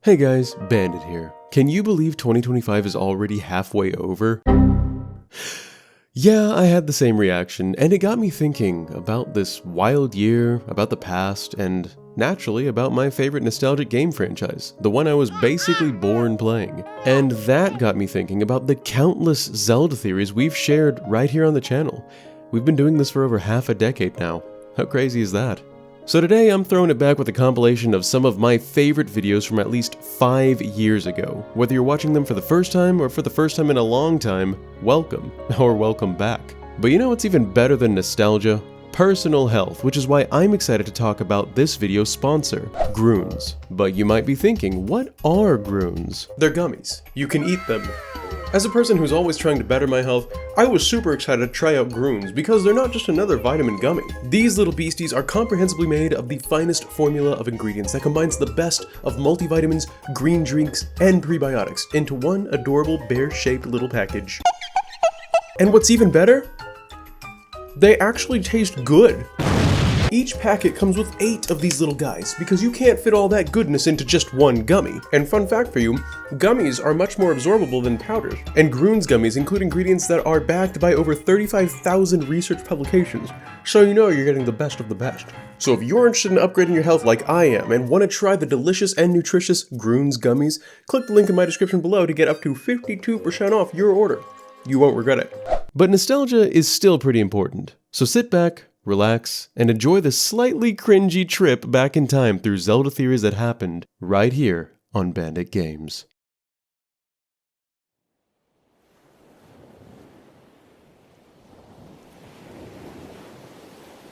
Hey guys, Bandit here. Can you believe 2025 is already halfway over? Yeah, I had the same reaction, and it got me thinking about this wild year, about the past, and naturally about my favorite nostalgic game franchise, the one I was basically born playing. And that got me thinking about the countless Zelda theories we've shared right here on the channel. We've been doing this for over half a decade now. How crazy is that? So today I'm throwing it back with a compilation of some of my favorite videos from at least 5 years ago. Whether you're watching them for the first time or for the first time in a long time, welcome, or welcome back. But you know what's even better than nostalgia? Personal health, which is why I'm excited to talk about this video's sponsor, Groons. But you might be thinking, what are Groons? They're gummies. You can eat them. As a person who's always trying to better my health, I was super excited to try out Groons because they're not just another vitamin gummy. These little beasties are comprehensively made of the finest formula of ingredients that combines the best of multivitamins, green drinks, and prebiotics into one adorable bear-shaped little package. And what's even better? They actually taste good. Each packet comes with 8 of these little guys because you can't fit all that goodness into just one gummy. And fun fact for you, gummies are much more absorbable than powders. And Groons gummies include ingredients that are backed by over 35,000 research publications, so you know you're getting the best of the best. So if you're interested in upgrading your health like I am and want to try the delicious and nutritious Groons gummies, click the link in my description below to get up to 52% off your order. You won't regret it. But nostalgia is still pretty important, so sit back, relax, and enjoy the slightly cringy trip back in time through Zelda theories that happened right here on Bandit Games.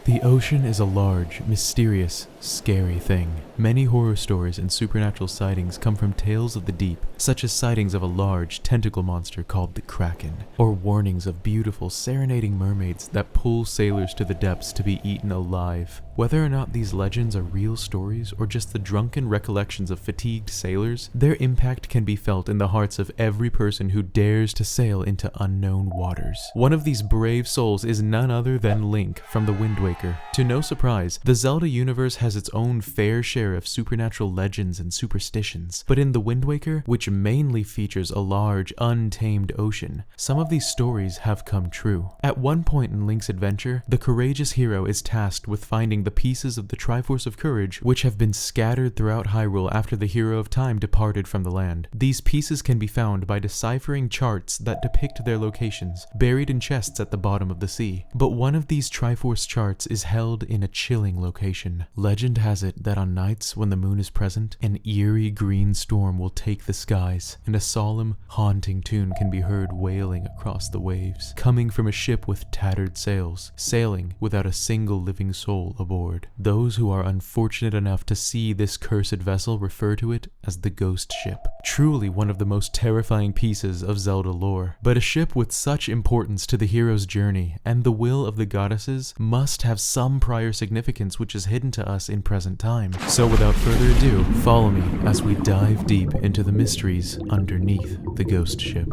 The ocean is a large, mysterious, scary thing. Many horror stories and supernatural sightings come from tales of the deep, such as sightings of a large, tentacle monster called the Kraken, or warnings of beautiful, serenading mermaids that pull sailors to the depths to be eaten alive. Whether or not these legends are real stories or just the drunken recollections of fatigued sailors, their impact can be felt in the hearts of every person who dares to sail into unknown waters. One of these brave souls is none other than Link from the Wind Waker. To no surprise, the Zelda universe has its own fair share of supernatural legends and superstitions, but in the Wind Waker, which mainly features a large, untamed ocean, some of these stories have come true. At one point in Link's adventure, the courageous hero is tasked with finding the pieces of the Triforce of Courage which have been scattered throughout Hyrule after the Hero of Time departed from the land. These pieces can be found by deciphering charts that depict their locations, buried in chests at the bottom of the sea. But one of these Triforce charts is held in a chilling location. Legend has it that on nights when the moon is present, an eerie green storm will take the skies, and a solemn, haunting tune can be heard wailing across the waves, coming from a ship with tattered sails, sailing without a single living soul aboard. Those who are unfortunate enough to see this cursed vessel refer to it as the Ghost Ship. Truly one of the most terrifying pieces of Zelda lore. But a ship with such importance to the hero's journey and the will of the goddesses must have some prior significance which is hidden to us in present time. So without further ado, follow me as we dive deep into the mysteries underneath the Ghost Ship.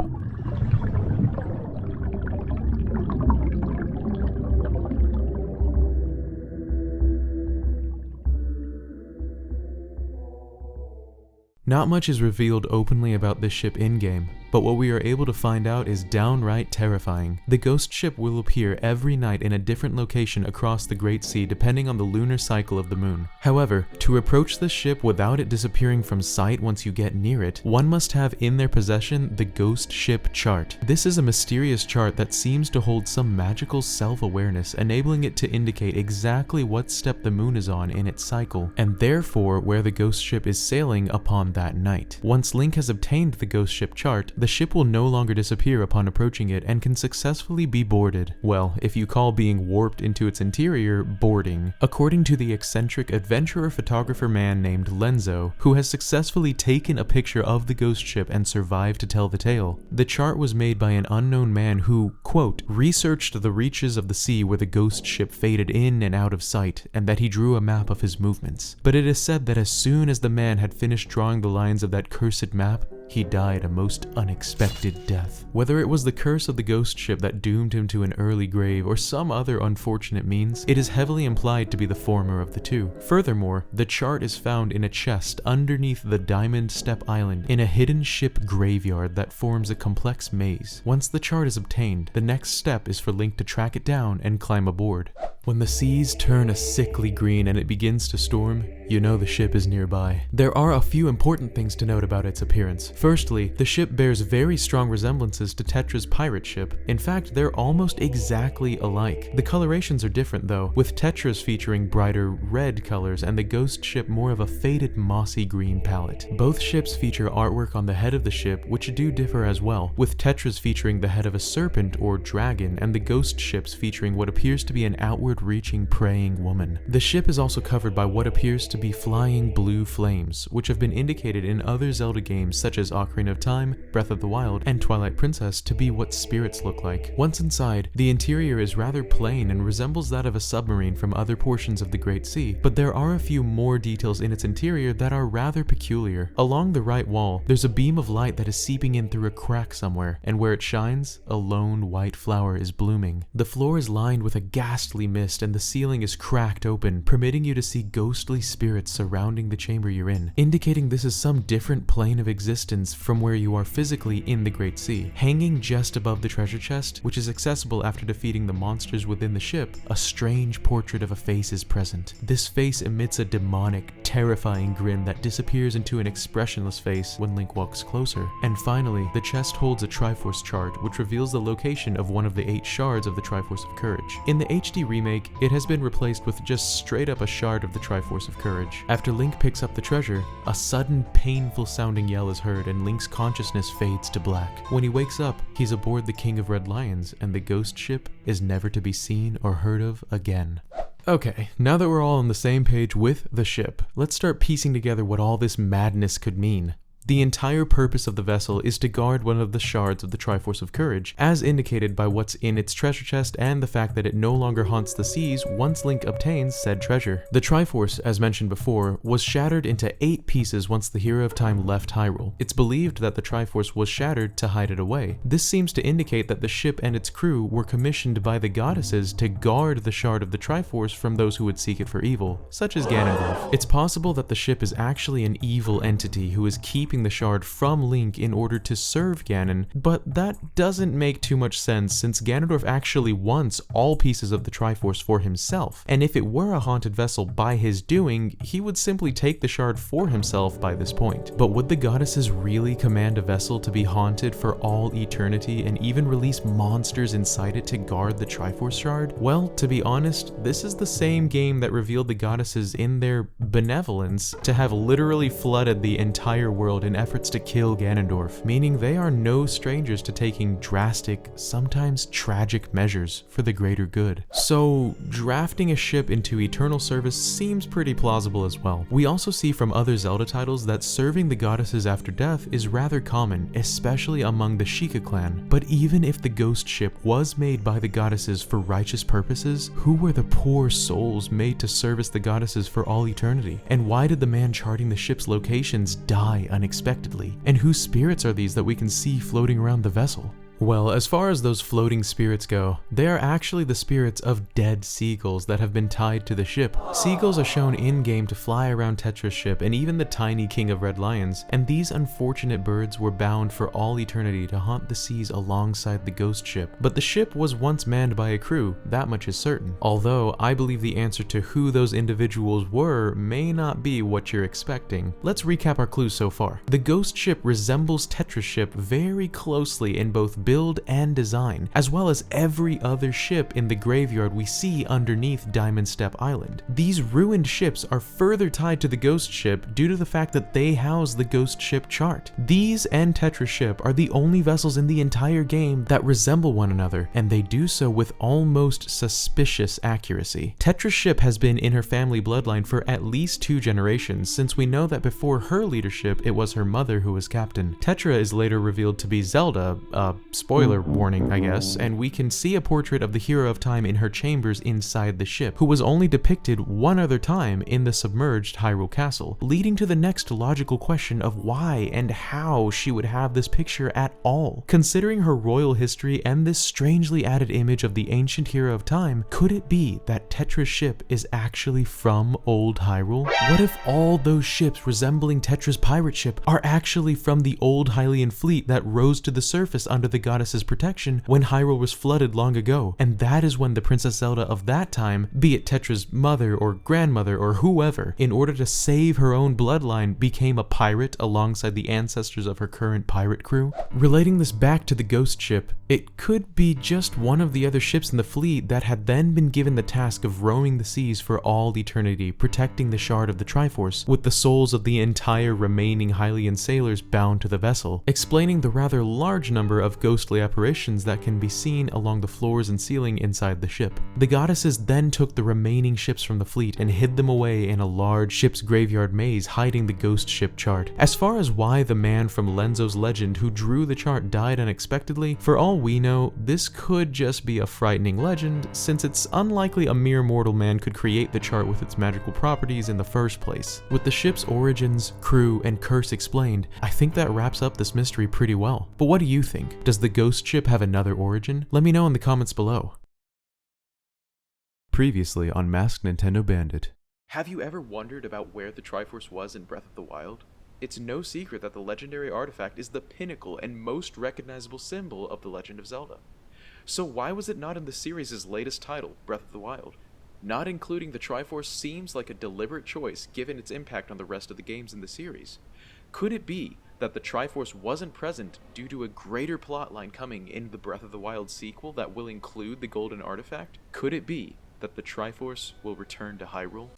Not much is revealed openly about this ship in-game, but what we are able to find out is downright terrifying. The Ghost Ship will appear every night in a different location across the Great Sea depending on the lunar cycle of the moon. However, to approach this ship without it disappearing from sight once you get near it, one must have in their possession the Ghost Ship Chart. This is a mysterious chart that seems to hold some magical self-awareness, enabling it to indicate exactly what step the moon is on in its cycle, and therefore where the Ghost Ship is sailing upon that night. Once Link has obtained the Ghost Ship Chart, the ship will no longer disappear upon approaching it and can successfully be boarded. Well, if you call being warped into its interior boarding. According to the eccentric adventurer photographer man named Lenzo, who has successfully taken a picture of the ghost ship and survived to tell the tale, the chart was made by an unknown man who, quote, researched the reaches of the sea where the ghost ship faded in and out of sight, and that he drew a map of his movements. But it is said that as soon as the man had finished drawing the lines of that cursed map, he died a most unexpected death. Whether it was the curse of the ghost ship that doomed him to an early grave or some other unfortunate means, it is heavily implied to be the former of the two. Furthermore, the chart is found in a chest underneath the Diamond Step Island in a hidden ship graveyard that forms a complex maze. Once the chart is obtained, the next step is for Link to track it down and climb aboard. When the seas turn a sickly green and it begins to storm, you know the ship is nearby. There are a few important things to note about its appearance. Firstly, the ship bears very strong resemblances to Tetra's pirate ship. In fact, they're almost exactly alike. The colorations are different though, with Tetra's featuring brighter red colors and the ghost ship more of a faded mossy green palette. Both ships feature artwork on the head of the ship which do differ as well, with Tetra's featuring the head of a serpent or dragon and the ghost ships featuring what appears to be an outward-reaching praying woman. The ship is also covered by what appears to be flying blue flames, which have been indicated in other Zelda games such as Ocarina of Time, Breath of the Wild, and Twilight Princess to be what spirits look like. Once inside, the interior is rather plain and resembles that of a submarine from other portions of the Great Sea, but there are a few more details in its interior that are rather peculiar. Along the right wall, there's a beam of light that is seeping in through a crack somewhere, and where it shines, a lone white flower is blooming. The floor is lined with a ghastly mist and the ceiling is cracked open, permitting you to see ghostly spirits surrounding the chamber you're in, indicating this is some different plane of existence from where you are physically in the Great Sea. Hanging just above the treasure chest, which is accessible after defeating the monsters within the ship, a strange portrait of a face is present. This face emits a demonic, terrifying grin that disappears into an expressionless face when Link walks closer. And finally, the chest holds a Triforce chart, which reveals the location of one of the 8 shards of the Triforce of Courage. In the HD remake, it has been replaced with just straight up a shard of the Triforce of Courage. After Link picks up the treasure, a sudden painful sounding yell is heard and Link's consciousness fades to black. When he wakes up, he's aboard the King of Red Lions and the ghost ship is never to be seen or heard of again. Okay, now that we're all on the same page with the ship, let's start piecing together what all this madness could mean. The entire purpose of the vessel is to guard one of the shards of the Triforce of Courage, as indicated by what's in its treasure chest and the fact that it no longer haunts the seas once Link obtains said treasure. The Triforce, as mentioned before, was shattered into 8 pieces once the Hero of Time left Hyrule. It's believed that the Triforce was shattered to hide it away. This seems to indicate that the ship and its crew were commissioned by the goddesses to guard the shard of the Triforce from those who would seek it for evil, such as Ganondorf. It's possible that the ship is actually an evil entity who is keeping the shard from Link in order to serve Ganon, but that doesn't make too much sense since Ganondorf actually wants all pieces of the Triforce for himself, and if it were a haunted vessel by his doing, he would simply take the shard for himself by this point. But would the goddesses really command a vessel to be haunted for all eternity and even release monsters inside it to guard the Triforce shard? Well, to be honest, this is the same game that revealed the goddesses in their benevolence to have literally flooded the entire world in efforts to kill Ganondorf, meaning they are no strangers to taking drastic, sometimes tragic measures for the greater good. So, drafting a ship into eternal service seems pretty plausible as well. We also see from other Zelda titles that serving the goddesses after death is rather common, especially among the Sheikah clan. But even if the ghost ship was made by the goddesses for righteous purposes, who were the poor souls made to service the goddesses for all eternity? And why did the man charting the ship's locations die unexpectedly? And whose spirits are these that we can see floating around the vessel? Well, as far as those floating spirits go, they are actually the spirits of dead seagulls that have been tied to the ship. Seagulls are shown in-game to fly around Tetra's ship and even the tiny King of Red Lions, and these unfortunate birds were bound for all eternity to haunt the seas alongside the ghost ship. But the ship was once manned by a crew, that much is certain. Although, I believe the answer to who those individuals were may not be what you're expecting. Let's recap our clues so far. The ghost ship resembles Tetra's ship very closely in both build and design, as well as every other ship in the graveyard we see underneath Diamond Step Island. These ruined ships are further tied to the ghost ship due to the fact that they house the ghost ship chart. These and Tetra's ship are the only vessels in the entire game that resemble one another, and they do so with almost suspicious accuracy. Tetra's ship has been in her family bloodline for at least 2 generations, since we know that before her leadership it was her mother who was captain. Tetra is later revealed to be Zelda, spoiler warning, I guess, and we can see a portrait of the Hero of Time in her chambers inside the ship, who was only depicted one other time in the submerged Hyrule Castle, leading to the next logical question of why and how she would have this picture at all. Considering her royal history and this strangely added image of the ancient Hero of Time, could it be that Tetra's ship is actually from old Hyrule? What if all those ships resembling Tetra's pirate ship are actually from the old Hylian fleet that rose to the surface under the goddess's protection when Hyrule was flooded long ago, and that is when the Princess Zelda of that time, be it Tetra's mother or grandmother or whoever, in order to save her own bloodline, became a pirate alongside the ancestors of her current pirate crew? Relating this back to the ghost ship, it could be just one of the other ships in the fleet that had then been given the task of roaming the seas for all eternity, protecting the shard of the Triforce, with the souls of the entire remaining Hylian sailors bound to the vessel, explaining the rather large number of ghostly apparitions that can be seen along the floors and ceiling inside the ship. The goddesses then took the remaining ships from the fleet and hid them away in a large ship's graveyard maze hiding the ghost ship chart. As far as why the man from Lenzo's legend who drew the chart died unexpectedly, for all we know, this could just be a frightening legend, since it's unlikely a mere mortal man could create the chart with its magical properties in the first place. With the ship's origins, crew, and curse explained, I think that wraps up this mystery pretty well. But what do you think? Does the ghost ship have another origin? Let me know in the comments below. Previously on Masked Nintendo Bandit. Have you ever wondered about where the Triforce was in Breath of the Wild? It's no secret that the legendary artifact is the pinnacle and most recognizable symbol of the Legend of Zelda. So why was it not in the series' latest title, Breath of the Wild? Not including the Triforce seems like a deliberate choice given its impact on the rest of the games in the series. Could it be that the Triforce wasn't present due to a greater plotline coming in the Breath of the Wild sequel that will include the golden artifact? Could it be that the Triforce will return to Hyrule?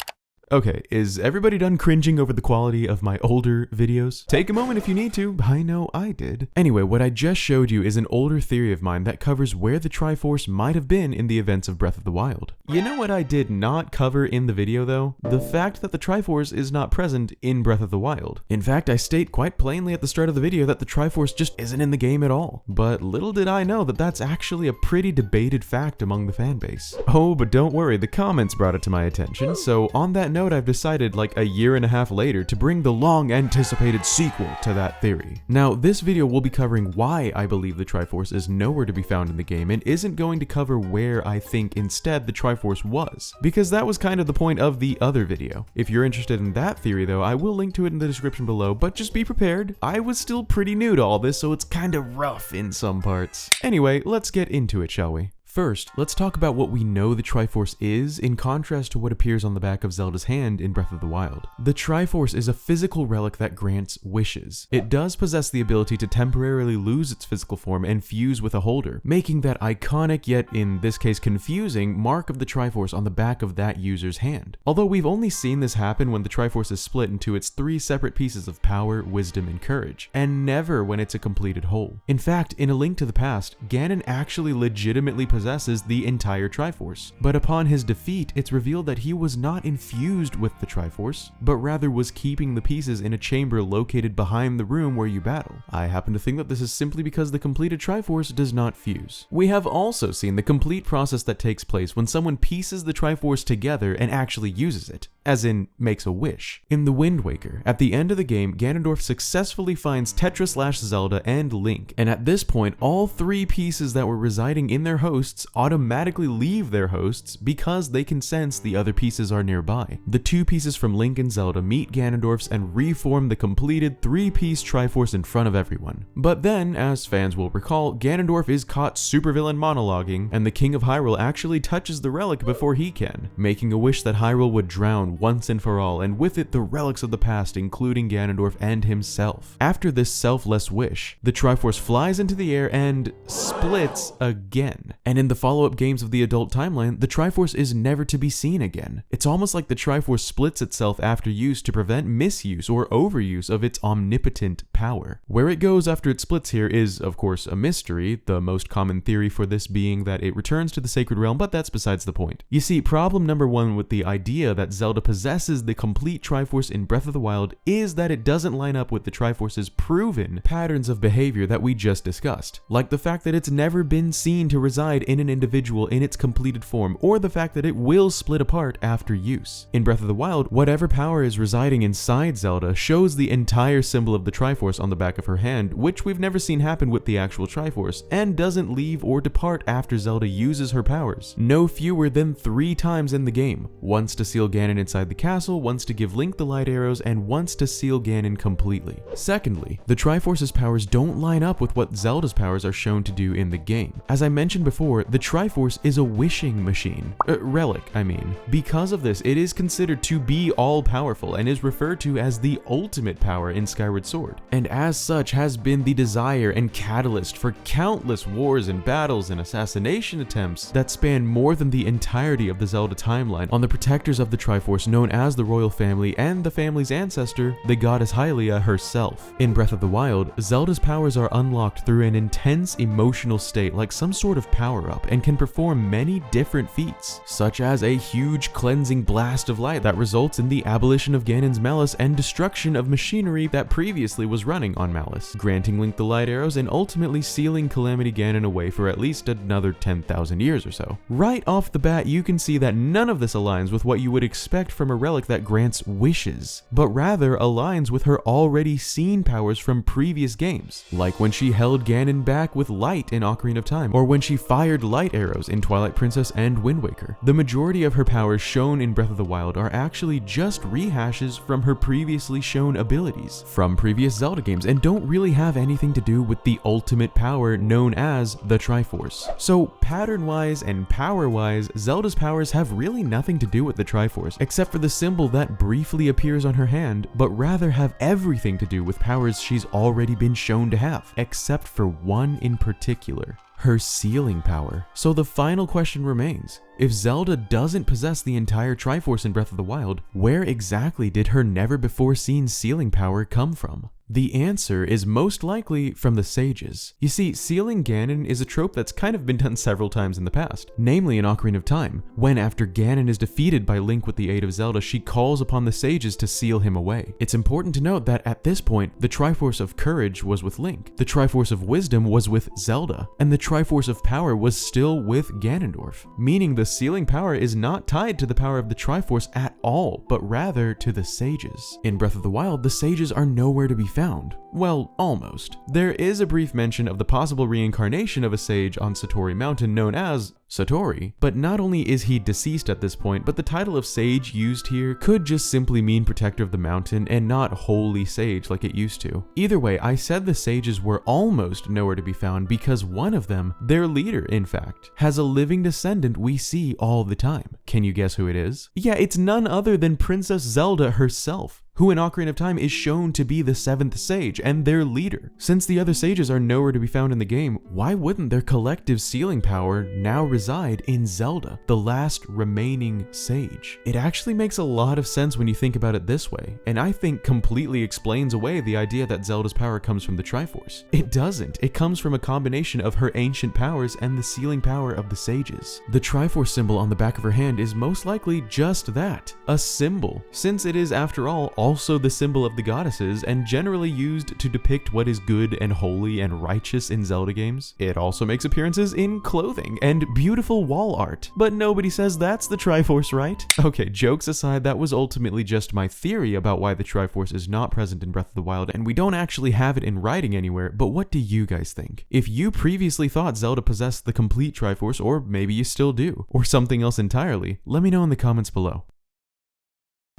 Okay, is everybody done cringing over the quality of my older videos? Take a moment if you need to, I know I did. Anyway, what I just showed you is an older theory of mine that covers where the Triforce might have been in the events of Breath of the Wild. You know what I did not cover in the video though? The fact that the Triforce is not present in Breath of the Wild. In fact, I state quite plainly at the start of the video that the Triforce just isn't in the game at all. But little did I know that that's actually a pretty debated fact among the fanbase. Oh, but don't worry, the comments brought it to my attention, so on that note, I've decided like a year and a half later to bring the long anticipated sequel to that theory. Now, this video will be covering why I believe the Triforce is nowhere to be found in the game and isn't going to cover where I think instead the Triforce was, because that was kind of the point of the other video. If you're interested in that theory though, I will link to it in the description below, but just be prepared. I was still pretty new to all this, so it's kind of rough in some parts. Anyway, let's get into it, shall we? First, let's talk about what we know the Triforce is in contrast to what appears on the back of Zelda's hand in Breath of the Wild. The Triforce is a physical relic that grants wishes. It does possess the ability to temporarily lose its physical form and fuse with a holder, making that iconic yet in this case confusing mark of the Triforce on the back of that user's hand. Although we've only seen this happen when the Triforce is split into its three separate pieces of power, wisdom, and courage, and never when it's a completed whole. In fact, in A Link to the Past, Ganon actually legitimately possesses the entire Triforce, but upon his defeat, it's revealed that he was not infused with the Triforce, but rather was keeping the pieces in a chamber located behind the room where you battle. I happen to think that this is simply because the completed Triforce does not fuse. We have also seen the complete process that takes place when someone pieces the Triforce together and actually uses it, as in makes a wish. In The Wind Waker, at the end of the game, Ganondorf successfully finds Tetra/Zelda and Link, and at this point, all three pieces that were residing in their hosts automatically leave their hosts because they can sense the other pieces are nearby. The two pieces from Link and Zelda meet Ganondorf's and reform the completed three-piece Triforce in front of everyone. But then, as fans will recall, Ganondorf is caught supervillain monologuing, and the King of Hyrule actually touches the relic before he can, making a wish that Hyrule would drown once and for all, and with it the relics of the past, including Ganondorf and himself. After this selfless wish, the Triforce flies into the air and splits again. And in in the follow-up games of the adult timeline, the Triforce is never to be seen again. It's almost like the Triforce splits itself after use to prevent misuse or overuse of its omnipotent power. Where it goes after it splits here is, of course, a mystery, the most common theory for this being that it returns to the Sacred Realm, but that's besides the point. You see, problem number one with the idea that Zelda possesses the complete Triforce in Breath of the Wild is that it doesn't line up with the Triforce's proven patterns of behavior that we just discussed, like the fact that it's never been seen to reside in an individual in its completed form, or the fact that it will split apart after use. In Breath of the Wild, whatever power is residing inside Zelda shows the entire symbol of the Triforce on the back of her hand, which we've never seen happen with the actual Triforce, and doesn't leave or depart after Zelda uses her powers, no fewer than 3 times in the game. Once to seal Ganon inside the castle, once to give Link the light arrows, and once to seal Ganon completely. Secondly, the Triforce's powers don't line up with what Zelda's powers are shown to do in the game. As I mentioned before, the Triforce is a wishing machine. Relic, I mean. Because of this, it is considered to be all-powerful and is referred to as the ultimate power in Skyward Sword, and as such has been the desire and catalyst for countless wars and battles and assassination attempts that span more than the entirety of the Zelda timeline on the protectors of the Triforce known as the Royal Family and the family's ancestor, the goddess Hylia herself. In Breath of the Wild, Zelda's powers are unlocked through an intense emotional state like some sort of power-up and can perform many different feats, such as a huge cleansing blast of light that results in the abolition of Ganon's malice and destruction of machinery that previously was running on malice, granting Link the light arrows and ultimately sealing Calamity Ganon away for at least another 10,000 years or so. Right off the bat, you can see that none of this aligns with what you would expect from a relic that grants wishes, but rather aligns with her already seen powers from previous games, like when she held Ganon back with light in Ocarina of Time, or when she fired light arrows in Twilight Princess and Wind Waker. The majority of her powers shown in Breath of the Wild are actually just rehashes from her previously shown abilities from previous Zelda games and don't really have anything to do with the ultimate power known as the Triforce. So pattern-wise and power-wise, Zelda's powers have really nothing to do with the Triforce, except for the symbol that briefly appears on her hand, but rather have everything to do with powers she's already been shown to have, except for one in particular: her sealing power. So the final question remains: if Zelda doesn't possess the entire Triforce in Breath of the Wild, where exactly did her never-before-seen sealing power come from? The answer is most likely from the sages. You see, sealing Ganon is a trope that's kind of been done several times in the past, namely in Ocarina of Time, when after Ganon is defeated by Link with the aid of Zelda, she calls upon the sages to seal him away. It's important to note that at this point, the Triforce of Courage was with Link, the Triforce of Wisdom was with Zelda, and the Triforce of Power was still with Ganondorf, meaning the sealing power is not tied to the power of the Triforce at all, but rather to the sages. In Breath of the Wild, the sages are nowhere to be found. Well, almost. There is a brief mention of the possible reincarnation of a sage on Satori Mountain known as Satori, but not only is he deceased at this point, but the title of sage used here could just simply mean protector of the mountain and not holy sage like it used to. Either way, I said the sages were almost nowhere to be found because one of them, their leader in fact, has a living descendant we see all the time. Can you guess who it is? Yeah, it's none other than Princess Zelda herself, who in Ocarina of Time is shown to be the 7th sage and their leader. Since the other sages are nowhere to be found in the game, why wouldn't their collective sealing power now reside in Zelda, the last remaining sage? It actually makes a lot of sense when you think about it this way, and I think completely explains away the idea that Zelda's power comes from the Triforce. It doesn't. It comes from a combination of her ancient powers and the sealing power of the sages. The Triforce symbol on the back of her hand is most likely just that, a symbol, since it is, after all, also the symbol of the goddesses and generally used to depict what is good and holy and righteous in Zelda games. It also makes appearances in clothing and beautiful wall art, but nobody says that's the Triforce, right? Okay, jokes aside, that was ultimately just my theory about why the Triforce is not present in Breath of the Wild, and we don't actually have it in writing anywhere, but what do you guys think? If you previously thought Zelda possessed the complete Triforce, or maybe you still do, or something else entirely, let me know in the comments below.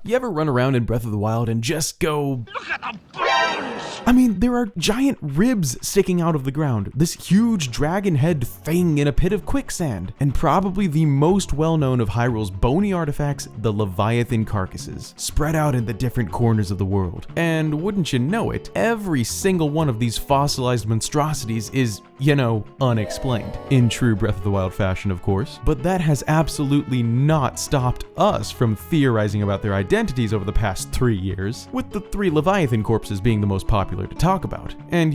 You ever run around in Breath of the Wild and just go, "Look at the bones!" I mean, there are giant ribs sticking out of the ground, this huge dragon head thing in a pit of quicksand, and probably the most well-known of Hyrule's bony artifacts, the Leviathan carcasses, spread out in the different corners of the world. And wouldn't you know it, every single one of these fossilized monstrosities is, unexplained. In true Breath of the Wild fashion, of course. But that has absolutely not stopped us from theorizing about their identities over the past 3 years, with the 3 Leviathan corpses being the most popular to talk about. And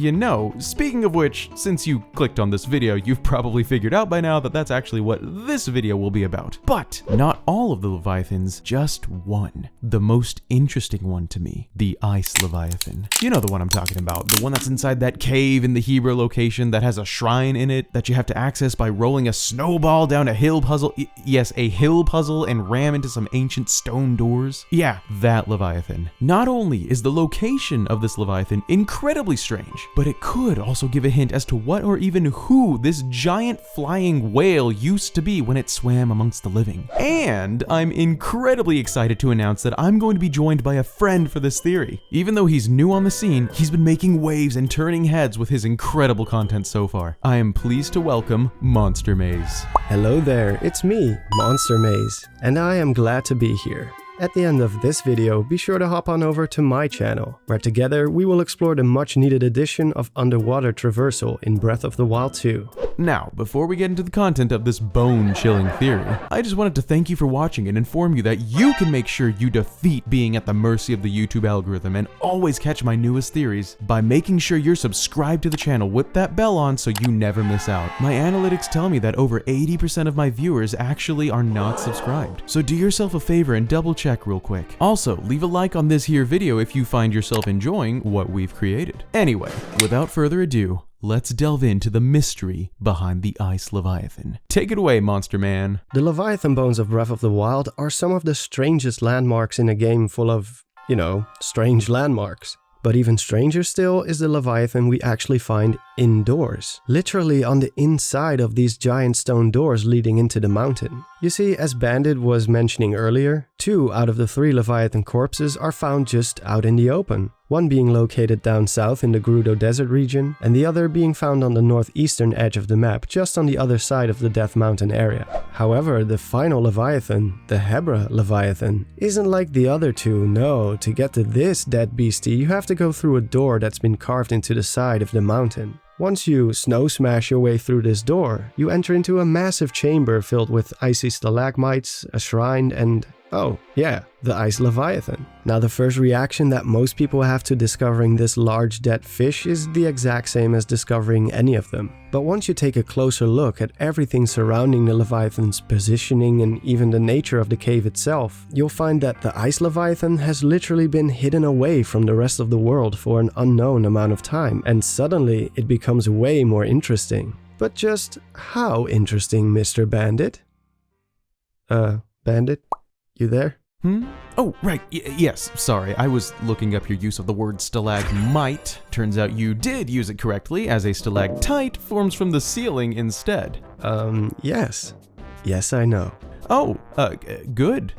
speaking of which, since you clicked on this video, you've probably figured out by now that that's actually what this video will be about. But not all of the Leviathans, just one. The most interesting one to me, the Ice Leviathan. You know the one I'm talking about, the one that's inside that cave in the Hebrew location that has a shrine in it that you have to access by rolling a snowball down a hill puzzle. Yes, a hill puzzle and ram into some ancient stone doors. Yeah, that Leviathan. Not only is the location of this Leviathan incredibly strange, but it could also give a hint as to what or even who this giant flying whale used to be when it swam amongst the living. And I'm incredibly excited to announce that I'm going to be joined by a friend for this theory. Even though he's new on the scene, he's been making waves and turning heads with his incredible content so far. I am pleased to welcome Monster Maze. Hello there, it's me, Monster Maze, and I am glad to be here. At the end of this video, be sure to hop on over to my channel, where together we will explore the much needed addition of underwater traversal in Breath of the Wild 2. Now, before we get into the content of this bone-chilling theory, I just wanted to thank you for watching and inform you that you can make sure you defeat being at the mercy of the YouTube algorithm and always catch my newest theories by making sure you're subscribed to the channel with that bell on so you never miss out. My analytics tell me that over 80% of my viewers actually are not subscribed, so do yourself a favor and double check real quick. Also, leave a like on this here video if you find yourself enjoying what we've created. Anyway, without further ado, let's delve into the mystery behind the Ice Leviathan. Take it away, Monster Man. The Leviathan bones of Breath of the Wild are some of the strangest landmarks in a game full of, strange landmarks. But even stranger still is the Leviathan we actually find indoors, literally on the inside of these giant stone doors leading into the mountain. You see, as Bandit was mentioning earlier, 2 out of the 3 Leviathan corpses are found just out in the open, one being located down south in the Gerudo Desert region, and the other being found on the northeastern edge of the map, just on the other side of the Death Mountain area. However, the final Leviathan, the Hebra Leviathan, isn't like the other 2, no. To get to this dead beastie, you have to go through a door that's been carved into the side of the mountain. Once you snow smash your way through this door, you enter into a massive chamber filled with icy stalagmites, a shrine, and oh, yeah, the Ice Leviathan. Now, the first reaction that most people have to discovering this large dead fish is the exact same as discovering any of them. But once you take a closer look at everything surrounding the Leviathan's positioning and even the nature of the cave itself, you'll find that the Ice Leviathan has literally been hidden away from the rest of the world for an unknown amount of time, and suddenly it becomes way more interesting. But just how interesting, Mr. Bandit? Bandit? You there? Oh, right. Yes, sorry. I was looking up your use of the word stalagmite. Turns out you did use it correctly, as a stalactite forms from the ceiling instead. Yes. Yes, I know. Oh, good.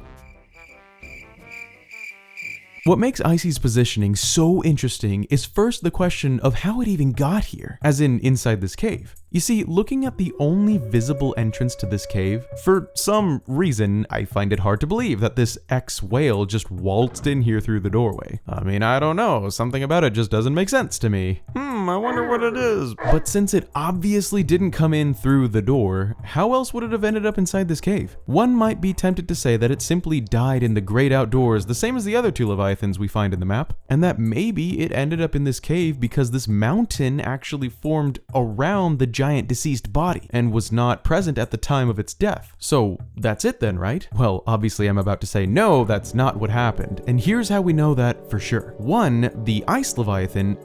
What makes Icy's positioning so interesting is first the question of how it even got here, as in inside this cave. You see, looking at the only visible entrance to this cave, for some reason, I find it hard to believe that this ex-whale just waltzed in here through the doorway. I mean, I don't know, something about it just doesn't make sense to me. I wonder what it is. But since it obviously didn't come in through the door, how else would it have ended up inside this cave? One might be tempted to say that it simply died in the great outdoors, the same as the other 2 Leviathans we find in the map, and that maybe it ended up in this cave because this mountain actually formed around the giant deceased body and was not present at the time of its death. So that's it then, right? Well, obviously I'm about to say no, that's not what happened, and here's how we know that for sure. 1, the Ice Leviathan,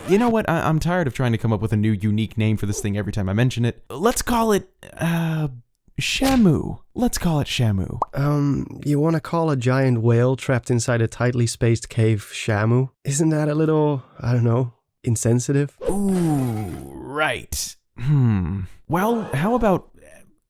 you know what, I'm tired of trying to come up with a new unique name for this thing every time I mention it. Let's call it, Shamu. Let's call it Shamu. You want to call a giant whale trapped inside a tightly spaced cave Shamu? Isn't that a little, I don't know, insensitive? Ooh, right. Well, how about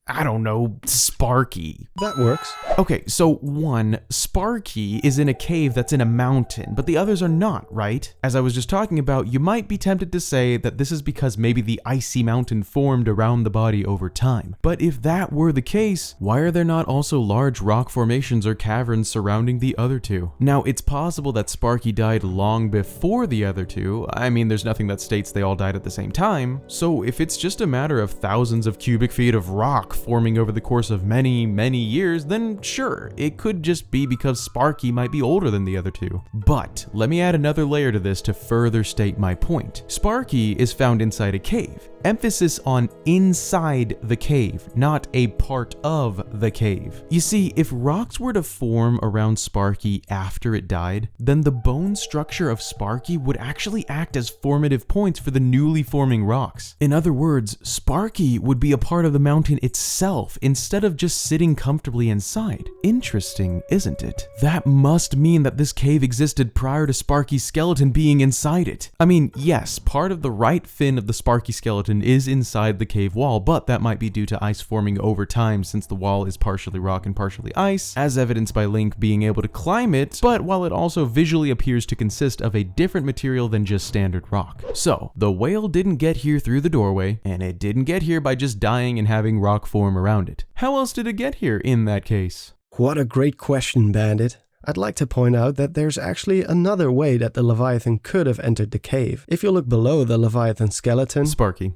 I don't know, Sparky. That works. Okay, so 1, Sparky is in a cave that's in a mountain, but the others are not, right? As I was just talking about, you might be tempted to say that this is because maybe the icy mountain formed around the body over time. But if that were the case, why are there not also large rock formations or caverns surrounding the other two? Now, it's possible that Sparky died long before the other two. I mean, there's nothing that states they all died at the same time. So if it's just a matter of thousands of cubic feet of rock forming over the course of many, many years, then sure, it could just be because Sparky might be older than the other two. But let me add another layer to this to further state my point. Sparky is found inside a cave. Emphasis on inside the cave, not a part of the cave. You see, if rocks were to form around Sparky after it died, then the bone structure of Sparky would actually act as formative points for the newly forming rocks. In other words, Sparky would be a part of the mountain itself instead of just sitting comfortably inside. Interesting, isn't it? That must mean that this cave existed prior to Sparky's skeleton being inside it. I mean, yes, part of the right fin of the Sparky skeleton is inside the cave wall, but that might be due to ice forming over time since the wall is partially rock and partially ice, as evidenced by Link being able to climb it, but while it also visually appears to consist of a different material than just standard rock. So, the whale didn't get here through the doorway, and it didn't get here by just dying and having rock form around it. How else did it get here in that case? What a great question, Bandit. I'd like to point out that there's actually another way that the Leviathan could have entered the cave. If you look below the Leviathan skeleton... Sparky.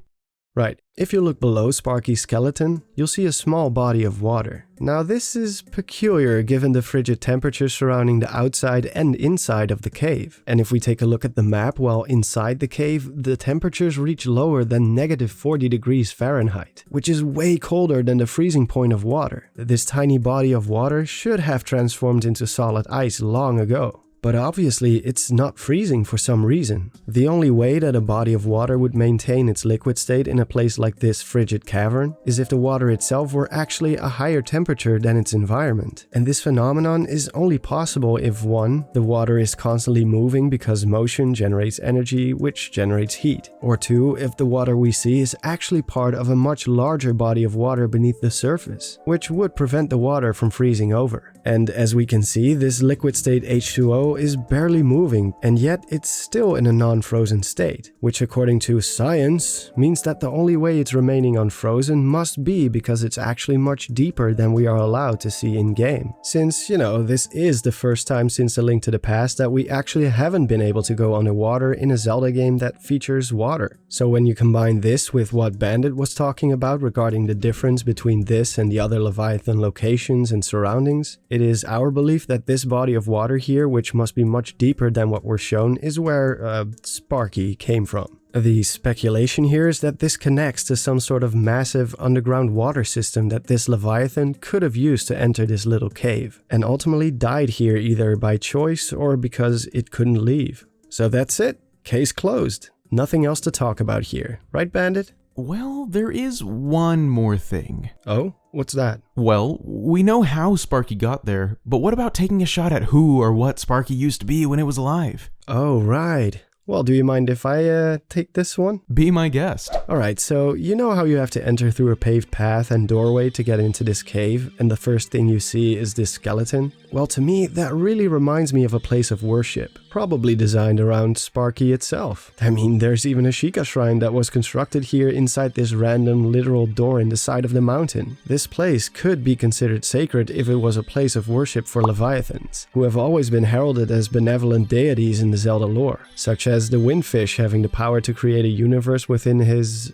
Right. If you look below Sparky's skeleton, you'll see a small body of water. Now this is peculiar given the frigid temperatures surrounding the outside and inside of the cave. And if we take a look at the map, well, inside the cave, the temperatures reach lower than -40 degrees Fahrenheit, which is way colder than the freezing point of water. This tiny body of water should have transformed into solid ice long ago. But obviously it's not freezing for some reason. The only way that a body of water would maintain its liquid state in a place like this frigid cavern is if the water itself were actually a higher temperature than its environment. And this phenomenon is only possible if 1. The water is constantly moving because motion generates energy, which generates heat. Or 2. If the water we see is actually part of a much larger body of water beneath the surface, which would prevent the water from freezing over. And as we can see, this liquid state H2O is barely moving, and yet it's still in a non-frozen state, which according to science means that the only way it's remaining unfrozen must be because it's actually much deeper than we are allowed to see in-game. Since, you know, this is the first time since A Link to the Past that we actually haven't been able to go underwater in a Zelda game that features water. So when you combine this with what Bandit was talking about regarding the difference between this and the other Leviathan locations and surroundings, it is our belief that this body of water here, which must be much deeper than what we're shown, is where Sparky came from. The speculation here is that this connects to some sort of massive underground water system that this Leviathan could have used to enter this little cave, and ultimately died here either by choice or because it couldn't leave. So that's it. Case closed. Nothing else to talk about here. Right, Bandit? Well, there is one more thing. Oh? What's that? Well, we know how Sparky got there, but what about taking a shot at who or what Sparky used to be when it was alive? Oh, right. Well, do you mind if I take this one? Be my guest. Alright, so you know how you have to enter through a paved path and doorway to get into this cave, and the first thing you see is this skeleton? Well, to me, that really reminds me of a place of worship, probably designed around Sparky itself. I mean, there's even a Sheikah shrine that was constructed here inside this random literal door in the side of the mountain. This place could be considered sacred if it was a place of worship for Leviathans, who have always been heralded as benevolent deities in the Zelda lore, such as the windfish having the power to create a universe within his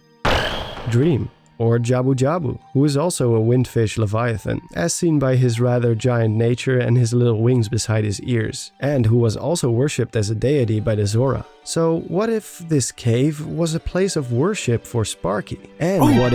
dream. Or Jabu Jabu, who is also a windfish Leviathan, as seen by his rather giant nature and his little wings beside his ears, and who was also worshipped as a deity by the Zora. So what if this cave was a place of worship for Sparky? And what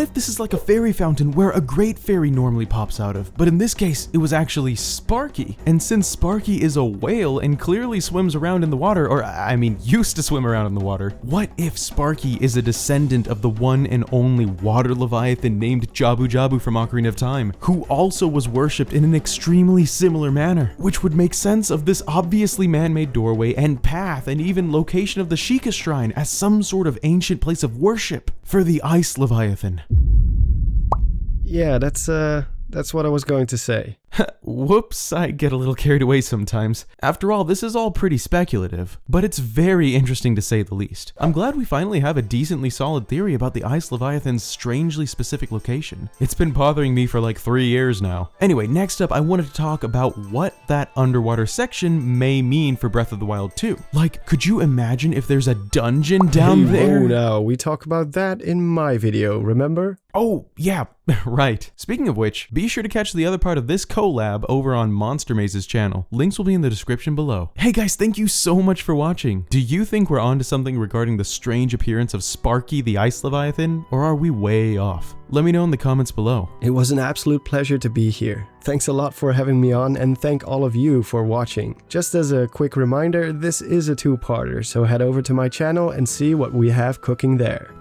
if this is like a fairy fountain where a great fairy normally pops out of, but in this case it was actually Sparky? And since Sparky is a whale and clearly swims around in the water, or I mean used to swim around in the water, what if Sparky is a descendant of the one and only water Leviathan named Jabu Jabu from Ocarina of Time, who also was worshipped in an extremely similar manner, which would make sense of this obviously man-made doorway and path and even location of the Sheikah shrine as some sort of ancient place of worship for the Ice Leviathan. Yeah, that's what I was going to say. Whoops, I get a little carried away sometimes. After all, this is all pretty speculative, but it's very interesting to say the least. I'm glad we finally have a decently solid theory about the Ice Leviathan's strangely specific location. It's been bothering me for like 3 years now. Anyway, next up, I wanted to talk about what that underwater section may mean for Breath of the Wild 2. Like, could you imagine if there's a dungeon down there? Oh no, we talk about that in my video, remember? Oh, yeah, right. Speaking of which, be sure to catch the other part of this collab over on Monster Maze's channel. Links will be in the description below. Hey guys, thank you so much for watching. Do you think we're onto something regarding the strange appearance of Sparky the Ice Leviathan, or are we way off? Let me know in the comments below. It was an absolute pleasure to be here. Thanks a lot for having me on, and thank all of you for watching. Just as a quick reminder, this is a two-parter, so head over to my channel and see what we have cooking there.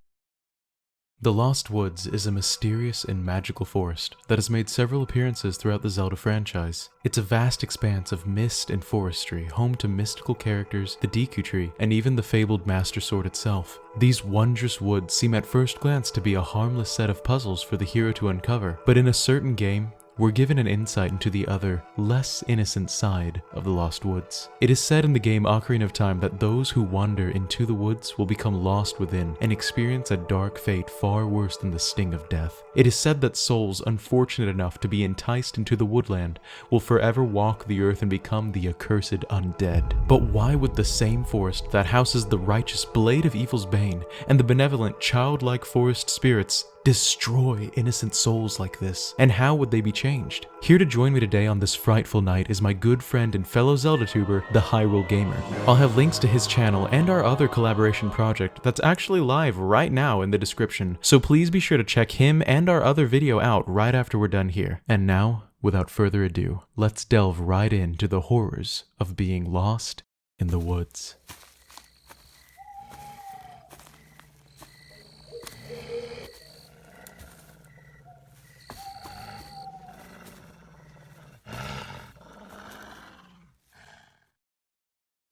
The Lost Woods is a mysterious and magical forest that has made several appearances throughout the Zelda franchise. It's a vast expanse of mist and forestry, home to mystical characters, the Deku Tree, and even the fabled Master Sword itself. These wondrous woods seem at first glance to be a harmless set of puzzles for the hero to uncover, but in a certain game, we're given an insight into the other, less innocent side of the Lost Woods. It is said in the game Ocarina of Time that those who wander into the woods will become lost within and experience a dark fate far worse than the sting of death. It is said that souls unfortunate enough to be enticed into the woodland will forever walk the earth and become the accursed undead. But why would the same forest that houses the righteous blade of evil's bane and the benevolent childlike forest spirits destroy innocent souls like this? And how would they be changed? Here to join me today on this frightful night is my good friend and fellow Zelda tuber, the Hyrule Gamer. I'll have links to his channel and our other collaboration project that's actually live right now in the description, so please be sure to check him and our other video out right after we're done here. And now, without further ado, let's delve right into the horrors of being lost in the woods.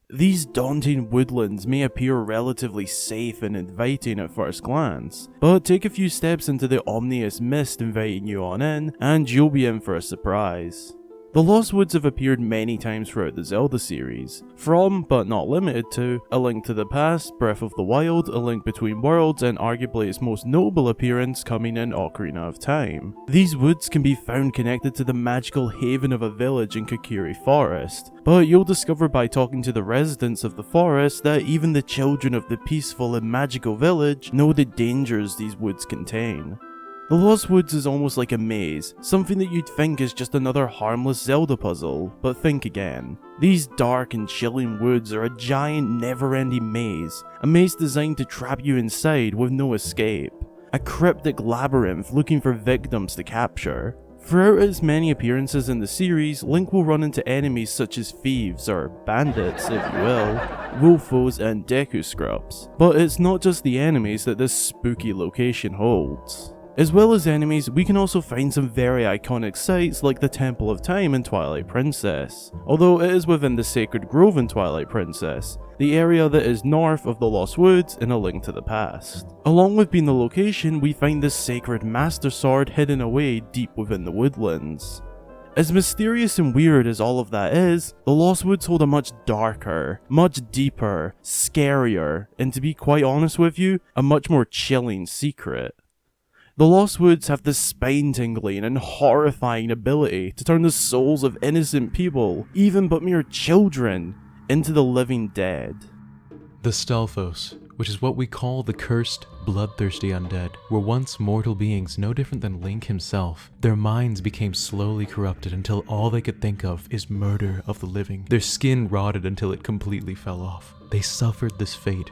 These daunting woodlands may appear relatively safe and inviting at first glance, but take a few steps into the ominous mist inviting you on in, and you'll be in for a surprise. The Lost Woods have appeared many times throughout the Zelda series, from, but not limited to, A Link to the Past, Breath of the Wild, A Link Between Worlds, and arguably its most notable appearance coming in Ocarina of Time. These woods can be found connected to the magical haven of a village in Kokiri Forest, but you'll discover by talking to the residents of the forest that even the children of the peaceful and magical village know the dangers these woods contain. The Lost Woods is almost like a maze, something that you'd think is just another harmless Zelda puzzle, but think again. These dark and chilling woods are a giant never-ending maze, a maze designed to trap you inside with no escape. A cryptic labyrinth looking for victims to capture. Throughout its many appearances in the series, Link will run into enemies such as thieves, or bandits if you will, wolfos and Deku Scrubs. But it's not just the enemies that this spooky location holds. As well as enemies, we can also find some very iconic sites like the Temple of Time in Twilight Princess, although it is within the Sacred Grove in Twilight Princess, the area that is north of the Lost Woods in A Link to the Past. Along with being the location, we find this sacred Master Sword hidden away deep within the woodlands. As mysterious and weird as all of that is, the Lost Woods hold a much darker, much deeper, scarier, and to be quite honest with you, a much more chilling secret. The Lost Woods have this spine-tingling and horrifying ability to turn the souls of innocent people, even but mere children, into the living dead. The Stalfos, which is what we call the cursed, bloodthirsty undead, were once mortal beings no different than Link himself. Their minds became slowly corrupted until all they could think of is murder of the living. Their skin rotted until it completely fell off. They suffered this fate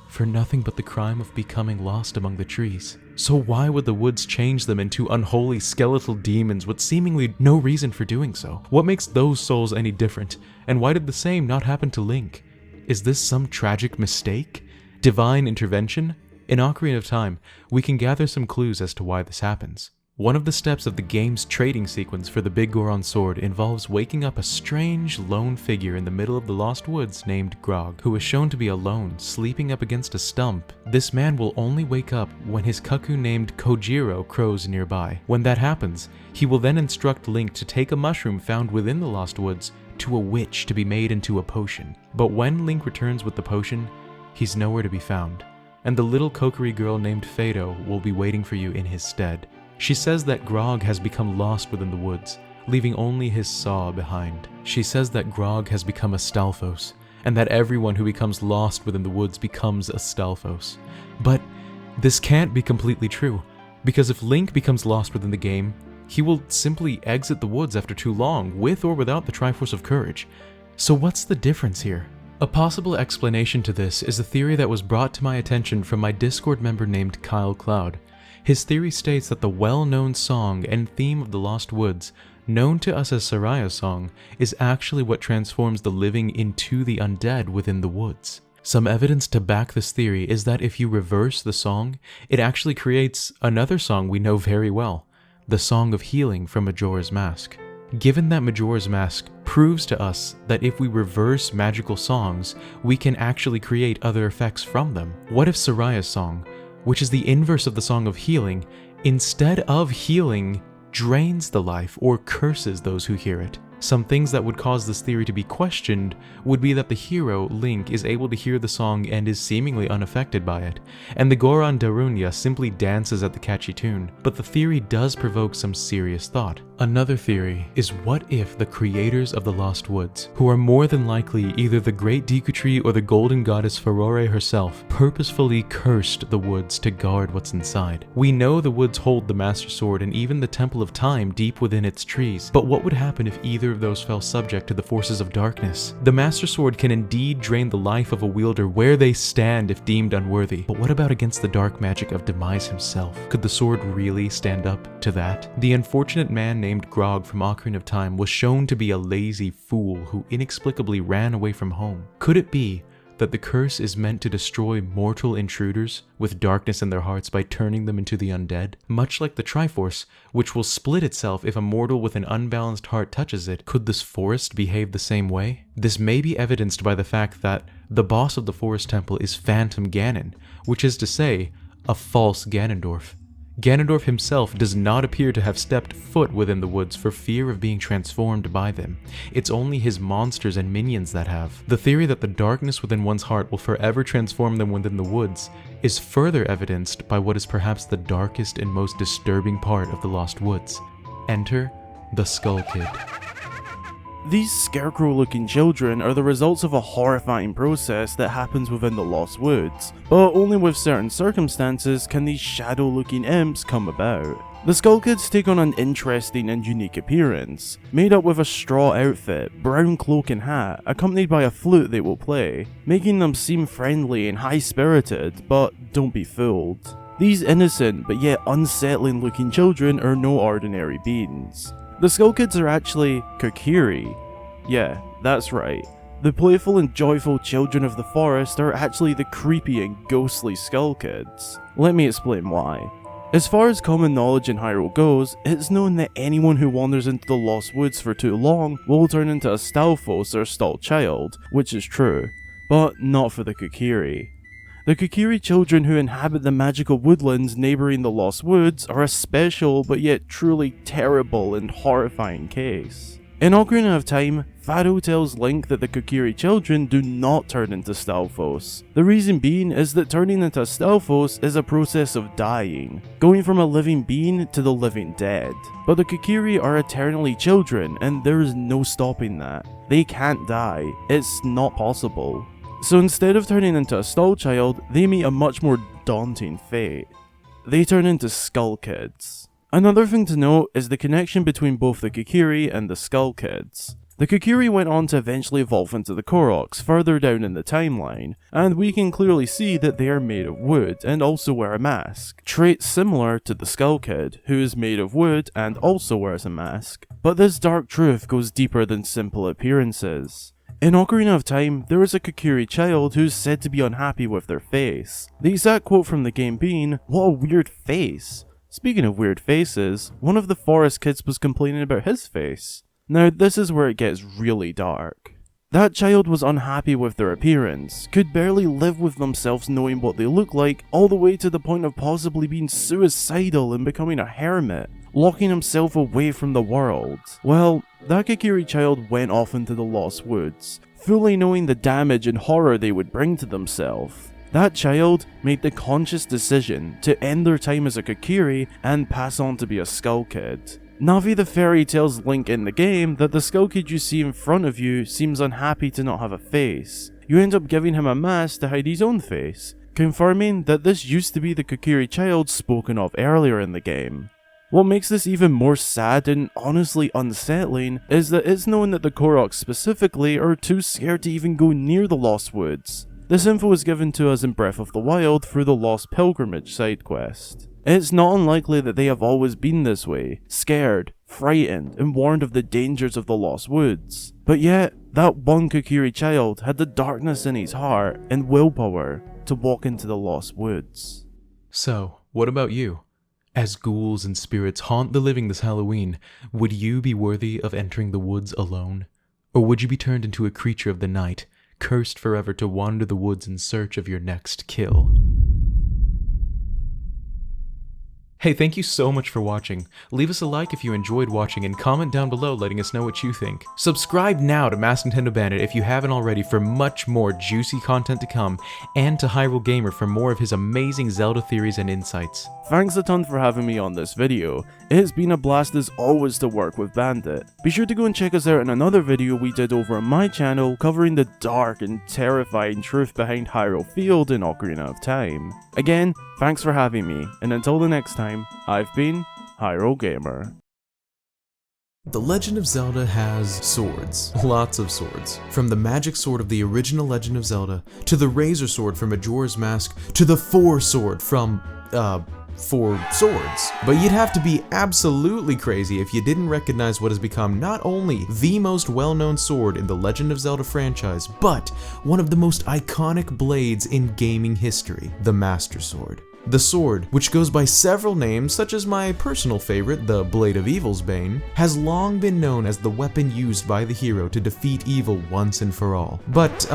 for nothing but the crime of becoming lost among the trees. So why would the woods change them into unholy skeletal demons with seemingly no reason for doing so? What makes those souls any different? And why did the same not happen to Link? Is this some tragic mistake? Divine intervention? In Ocarina of Time, we can gather some clues as to why this happens. One of the steps of the game's trading sequence for the Big Goron sword involves waking up a strange, lone figure in the middle of the Lost Woods named Grog, who is shown to be alone, sleeping up against a stump. This man will only wake up when his cuckoo named Kojiro crows nearby. When that happens, he will then instruct Link to take a mushroom found within the Lost Woods to a witch to be made into a potion. But when Link returns with the potion, he's nowhere to be found, and the little kokery girl named Fado will be waiting for you in his stead. She says that Grog has become lost within the woods, leaving only his saw behind. She says that Grog has become a Stalfos, and that everyone who becomes lost within the woods becomes a Stalfos. But this can't be completely true, because if Link becomes lost within the game, he will simply exit the woods after too long, with or without the Triforce of Courage. So what's the difference here? A possible explanation to this is a theory that was brought to my attention from my Discord member named Kyle Cloud. His theory states that the well-known song and theme of the Lost Woods, known to us as Soraya's song, is actually what transforms the living into the undead within the woods. Some evidence to back this theory is that if you reverse the song, it actually creates another song we know very well, the Song of Healing from Majora's Mask. Given that Majora's Mask proves to us that if we reverse magical songs, we can actually create other effects from them. What if Soraya's song, which is the inverse of the Song of Healing, instead of healing, drains the life or curses those who hear it? Some things that would cause this theory to be questioned would be that the hero, Link, is able to hear the song and is seemingly unaffected by it, and the Goron Darunya simply dances at the catchy tune, but the theory does provoke some serious thought. Another theory is, what if the creators of the Lost Woods, who are more than likely either the Great Deku Tree or the Golden Goddess Ferore herself, purposefully cursed the woods to guard what's inside? We know the woods hold the Master Sword and even the Temple of Time deep within its trees, but what would happen if either of those fell subject to the forces of darkness? The Master Sword can indeed drain the life of a wielder where they stand if deemed unworthy, but what about against the dark magic of Demise himself? Could the sword really stand up to that? The unfortunate man named Grog from Ocarina of Time was shown to be a lazy fool who inexplicably ran away from home. Could it be that the curse is meant to destroy mortal intruders with darkness in their hearts by turning them into the undead? Much like the Triforce, which will split itself if a mortal with an unbalanced heart touches it, could this forest behave the same way? This may be evidenced by the fact that the boss of the Forest Temple is Phantom Ganon, which is to say, a false Ganondorf. Ganondorf himself does not appear to have stepped foot within the woods for fear of being transformed by them. It's only his monsters and minions that have. The theory that the darkness within one's heart will forever transform them within the woods is further evidenced by what is perhaps the darkest and most disturbing part of the Lost Woods. Enter the Skull Kid. These scarecrow-looking children are the results of a horrifying process that happens within the Lost Woods, but only with certain circumstances can these shadow-looking imps come about. The Skull Kids take on an interesting and unique appearance, made up with a straw outfit, brown cloak and hat, accompanied by a flute they will play, making them seem friendly and high-spirited, but don't be fooled. These innocent but yet unsettling looking children are no ordinary beings. The Skull Kids are actually Kokiri. Yeah, that's right. The playful and joyful children of the forest are actually the creepy and ghostly Skull Kids. Let me explain why. As far as common knowledge in Hyrule goes, it's known that anyone who wanders into the Lost Woods for too long will turn into a Stalfos or Stall Child, which is true, but not for the Kokiri. The Kokiri children who inhabit the magical woodlands neighbouring the Lost Woods are a special but yet truly terrible and horrifying case. In Ocarina of Time, Fado tells Link that the Kokiri children do not turn into Stalfos. The reason being is that turning into a Stalfos is a process of dying, going from a living being to the living dead. But the Kokiri are eternally children and there is no stopping that. They can't die, it's not possible. So instead of turning into a Stall Child, they meet a much more daunting fate. They turn into Skull Kids. Another thing to note is the connection between both the Kokiri and the Skull Kids. The Kokiri went on to eventually evolve into the Koroks further down in the timeline, and we can clearly see that they are made of wood and also wear a mask, traits similar to the Skull Kid, who is made of wood and also wears a mask. But this dark truth goes deeper than simple appearances. In Ocarina of Time, there is a Kokiri child who's said to be unhappy with their face. The exact quote from the game being, "What a weird face." Speaking of weird faces, one of the forest kids was complaining about his face. Now this is where it gets really dark. That child was unhappy with their appearance, could barely live with themselves knowing what they look like, all the way to the point of possibly being suicidal and becoming a hermit, locking himself away from the world. Well, that Kokiri child went off into the Lost Woods, fully knowing the damage and horror they would bring to themselves. That child made the conscious decision to end their time as a Kokiri and pass on to be a Skull Kid. Navi the fairy tells Link in the game that the Skull Kid you see in front of you seems unhappy to not have a face. You end up giving him a mask to hide his own face, confirming that this used to be the Kokiri child spoken of earlier in the game. What makes this even more sad and honestly unsettling is that it's known that the Koroks specifically are too scared to even go near the Lost Woods. This info was given to us in Breath of the Wild through the Lost Pilgrimage side quest. It's not unlikely that they have always been this way, scared, frightened, and warned of the dangers of the Lost Woods. But yet, that one Kokiri child had the darkness in his heart and willpower to walk into the Lost Woods. So, what about you? As ghouls and spirits haunt the living this Halloween, would you be worthy of entering the woods alone? Or would you be turned into a creature of the night, cursed forever to wander the woods in search of your next kill? Hey, thank you so much for watching. Leave us a like if you enjoyed watching and comment down below letting us know what you think. Subscribe now to Mass Nintendo Bandit if you haven't already for much more juicy content to come, and to Hyrule Gamer for more of his amazing Zelda theories and insights. Thanks a ton for having me on this video. It's been a blast as always to work with Bandit. Be sure to go and check us out in another video we did over on my channel covering the dark and terrifying truth behind Hyrule Field in Ocarina of Time. Again, thanks for having me, and until the next time, I've been Hyrule Gamer. The Legend of Zelda has swords. Lots of swords. From the magic sword of the original Legend of Zelda, to the razor sword from Majora's Mask, to the four sword from, Four Swords. But you'd have to be absolutely crazy if you didn't recognize what has become not only the most well-known sword in the Legend of Zelda franchise, but one of the most iconic blades in gaming history, the Master Sword. The sword, which goes by several names such as my personal favorite, the Blade of Evil's Bane, has long been known as the weapon used by the hero to defeat evil once and for all. But,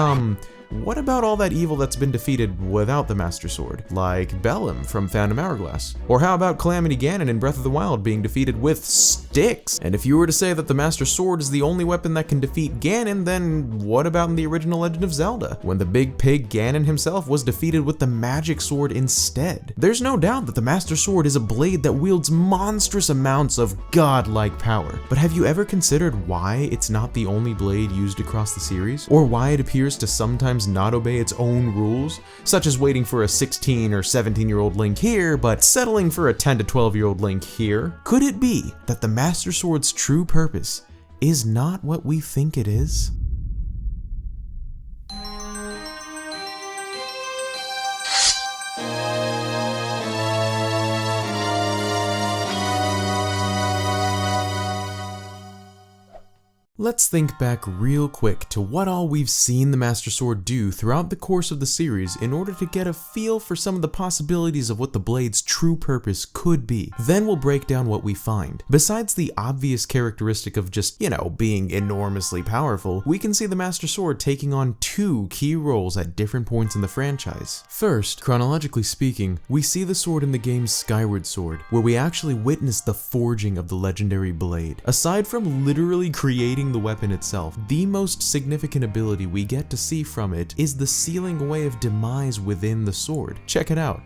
what about all that evil that's been defeated without the Master Sword? Like Bellum from Phantom Hourglass? Or how about Calamity Ganon in Breath of the Wild being defeated with sticks? And if you were to say that the Master Sword is the only weapon that can defeat Ganon, then what about in the original Legend of Zelda, when the big pig Ganon himself was defeated with the magic sword instead? There's no doubt that the Master Sword is a blade that wields monstrous amounts of godlike power. But have you ever considered why it's not the only blade used across the series? Or why it appears to sometimes not obey its own rules, such as waiting for a 16 or 17-year-old Link here, but settling for a 10 to 12-year-old Link here? Could it be that the Master Sword's true purpose is not what we think it is? Let's think back real quick to what all we've seen the Master Sword do throughout the course of the series in order to get a feel for some of the possibilities of what the blade's true purpose could be. Then we'll break down what we find. Besides the obvious characteristic of just, being enormously powerful, we can see the Master Sword taking on two key roles at different points in the franchise. First, chronologically speaking, we see the sword in the game's Skyward Sword, where we actually witness the forging of the legendary blade. Aside from literally creating the weapon itself, the most significant ability we get to see from it is the sealing away of demise within the sword. Check it out.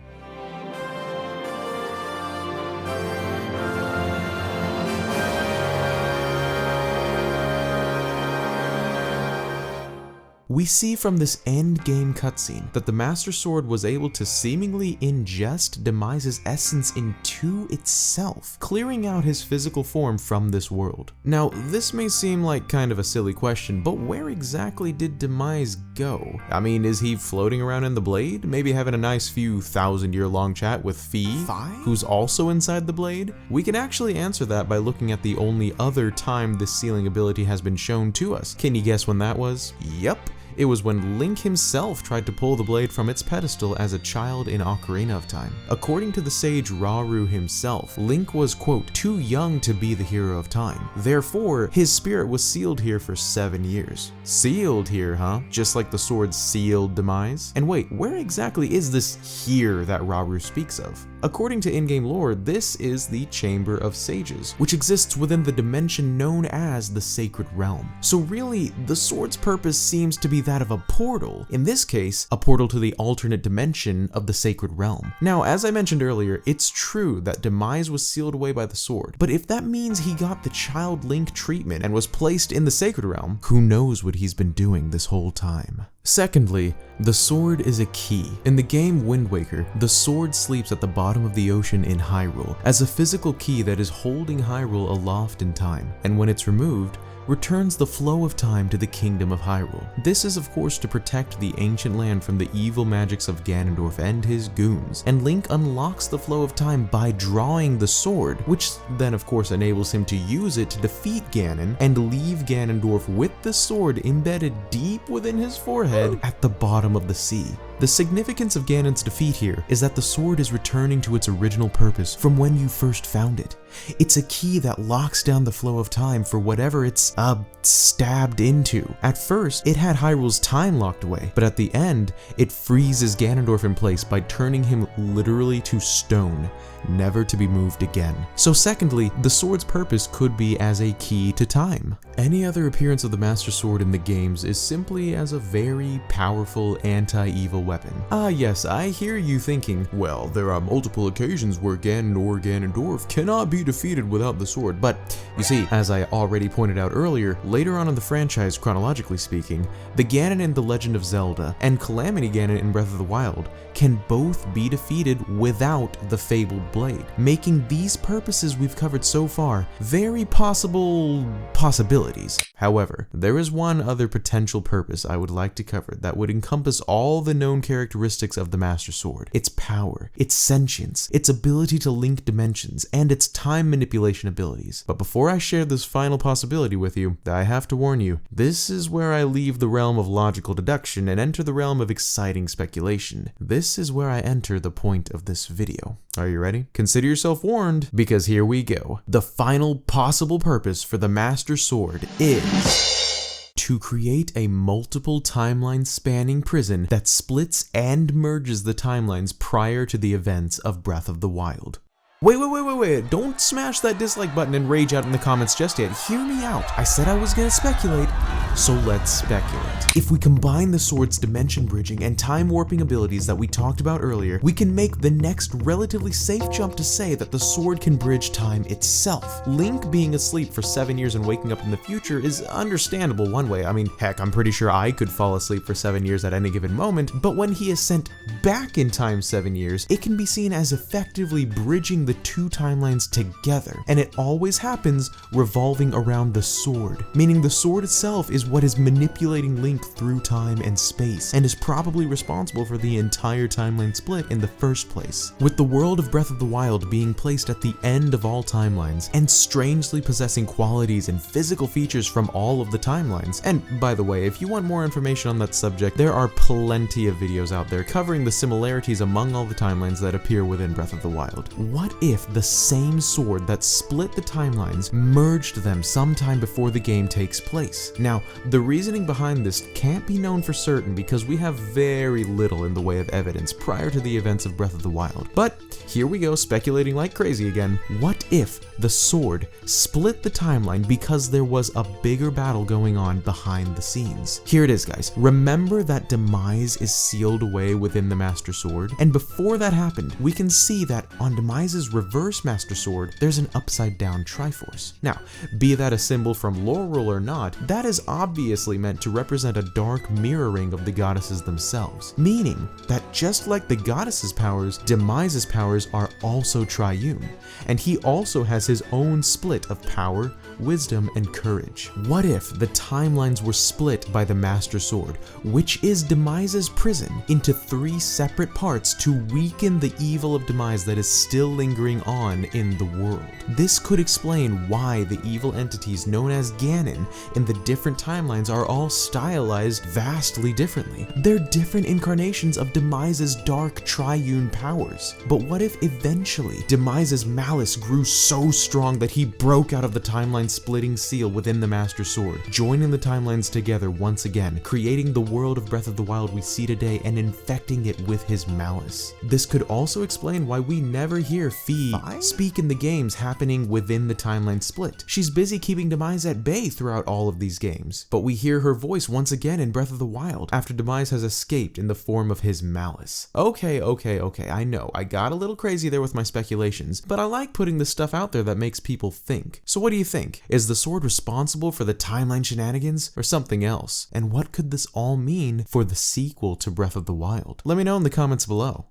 We see from this end-game cutscene that the Master Sword was able to seemingly ingest Demise's essence into itself, clearing out his physical form from this world. Now, this may seem like kind of a silly question, but where exactly did Demise go? I mean, is he floating around in the blade? Maybe having a nice few thousand-year-long chat with Fi, who's also inside the blade? We can actually answer that by looking at the only other time this sealing ability has been shown to us. Can you guess when that was? Yep. It was when Link himself tried to pull the blade from its pedestal as a child in Ocarina of Time. According to the sage Rauru himself, Link was, quote, too young to be the hero of time. Therefore, his spirit was sealed here for 7 years. Sealed here, huh? Just like the sword's sealed demise? And wait, where exactly is this here that Rauru speaks of? According to in-game lore, this is the Chamber of Sages, which exists within the dimension known as the Sacred Realm. So really, the sword's purpose seems to be that of a portal. In this case, a portal to the alternate dimension of the Sacred Realm. Now, as I mentioned earlier, it's true that Demise was sealed away by the sword, but if that means he got the Child Link treatment and was placed in the Sacred Realm, who knows what he's been doing this whole time. Secondly, the sword is a key. In the game Wind Waker, the sword sleeps at the bottom of the ocean in Hyrule as a physical key that is holding Hyrule aloft in time, and when it's removed, returns the flow of time to the Kingdom of Hyrule. This is of course to protect the ancient land from the evil magics of Ganondorf and his goons, and Link unlocks the flow of time by drawing the sword, which then of course enables him to use it to defeat Ganon and leave Ganondorf with the sword embedded deep within his forehead at the bottom of the sea. The significance of Ganon's defeat here is that the sword is returning to its original purpose from when you first found it. It's a key that locks down the flow of time for whatever it's stabbed into. At first, it had Hyrule's time locked away, but at the end, it freezes Ganondorf in place by turning him literally to stone, never to be moved again. So secondly, the sword's purpose could be as a key to time. Any other appearance of the Master Sword in the games is simply as a very powerful anti-evil weapon. Yes, I hear you thinking, well, there are multiple occasions where Ganon or Ganondorf cannot be defeated without the sword, but you see, as I already pointed out earlier, later on in the franchise, chronologically speaking, the Ganon in The Legend of Zelda and Calamity Ganon in Breath of the Wild can both be defeated without the fabled blade, making these purposes we've covered so far very possible possibilities. However, there is one other potential purpose I would like to cover that would encompass all the known characteristics of the Master Sword: its power, its sentience, its ability to link dimensions, and its time manipulation abilities. But before I share this final possibility with you, I have to warn you, this is where I leave the realm of logical deduction and enter the realm of exciting speculation. This is where I enter the point of this video. Are you ready? Consider yourself warned, because here we go. The final possible purpose for the Master Sword is to create a multiple timeline spanning prison that splits and merges the timelines prior to the events of Breath of the Wild. Wait, don't smash that dislike button and rage out in the comments just yet. Hear me out. I said I was gonna speculate, so let's speculate. If we combine the sword's dimension bridging and time warping abilities that we talked about earlier, we can make the next relatively safe jump to say that the sword can bridge time itself. Link being asleep for 7 years and waking up in the future is understandable one way. I mean, heck, I'm pretty sure I could fall asleep for 7 years at any given moment, but when he is sent back in time 7 years, it can be seen as effectively bridging the two timelines together, and it always happens revolving around the sword, meaning the sword itself is what is manipulating Link through time and space, and is probably responsible for the entire timeline split in the first place. With the world of Breath of the Wild being placed at the end of all timelines, and strangely possessing qualities and physical features from all of the timelines, and by the way, if you want more information on that subject, there are plenty of videos out there covering the similarities among all the timelines that appear within Breath of the Wild. What if the same sword that split the timelines merged them sometime before the game takes place? Now, the reasoning behind this can't be known for certain because we have very little in the way of evidence prior to the events of Breath of the Wild. But here we go, speculating like crazy again. What if the sword split the timeline because there was a bigger battle going on behind the scenes? Here it is, guys. Remember that Demise is sealed away within the Master Sword? And before that happened, we can see that on Demise's reverse Master Sword, there's an upside down Triforce. Now, be that a symbol from lore rule or not, that is obviously meant to represent a dark mirroring of the goddesses themselves, meaning that just like the goddesses' powers, Demise's powers are also triune, and he also has his own split of power, wisdom, and courage. What if the timelines were split by the Master Sword, which is Demise's prison, into 3 separate parts to weaken the evil of Demise that is still lingering lingering on in the world. This could explain why the evil entities known as Ganon in the different timelines are all stylized vastly differently. They're different incarnations of Demise's dark triune powers. But what if eventually Demise's malice grew so strong that he broke out of the timeline splitting seal within the Master Sword, joining the timelines together once again, creating the world of Breath of the Wild we see today and infecting it with his malice? This could also explain why we never hear Fi speak in the games happening within the timeline split. She's busy keeping Demise at bay throughout all of these games, but we hear her voice once again in Breath of the Wild after Demise has escaped in the form of his malice. Okay, I know, I got a little crazy there with my speculations, but I like putting the stuff out there that makes people think. So what do you think? Is the sword responsible for the timeline shenanigans or something else? And what could this all mean for the sequel to Breath of the Wild? Let me know in the comments below.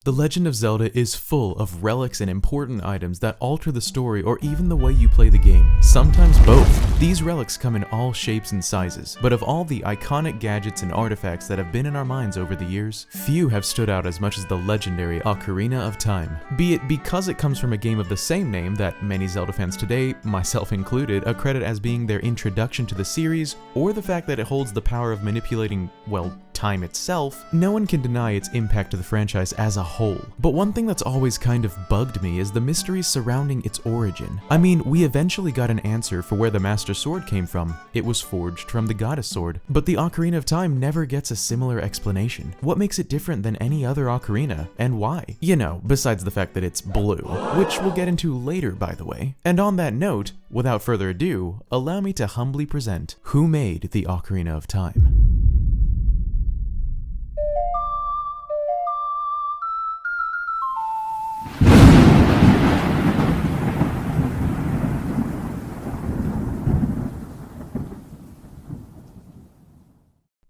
The Legend of Zelda is full of relics and important items that alter the story or even the way you play the game, sometimes both. These relics come in all shapes and sizes, but of all the iconic gadgets and artifacts that have been in our minds over the years, few have stood out as much as the legendary Ocarina of Time. Be it because it comes from a game of the same name that many Zelda fans today, myself included, accredit as being their introduction to the series, or the fact that it holds the power of manipulating, well, time itself, no one can deny its impact to the franchise as a whole. But one thing that's always kind of bugged me is the mysteries surrounding its origin. I mean, we eventually got an answer for where the Master Sword came from. It was forged from the Goddess Sword, but the Ocarina of Time never gets a similar explanation. What makes it different than any other ocarina, and why? You know, besides the fact that it's blue, which we'll get into later, by the way. And on that note, without further ado, allow me to humbly present who made the Ocarina of Time.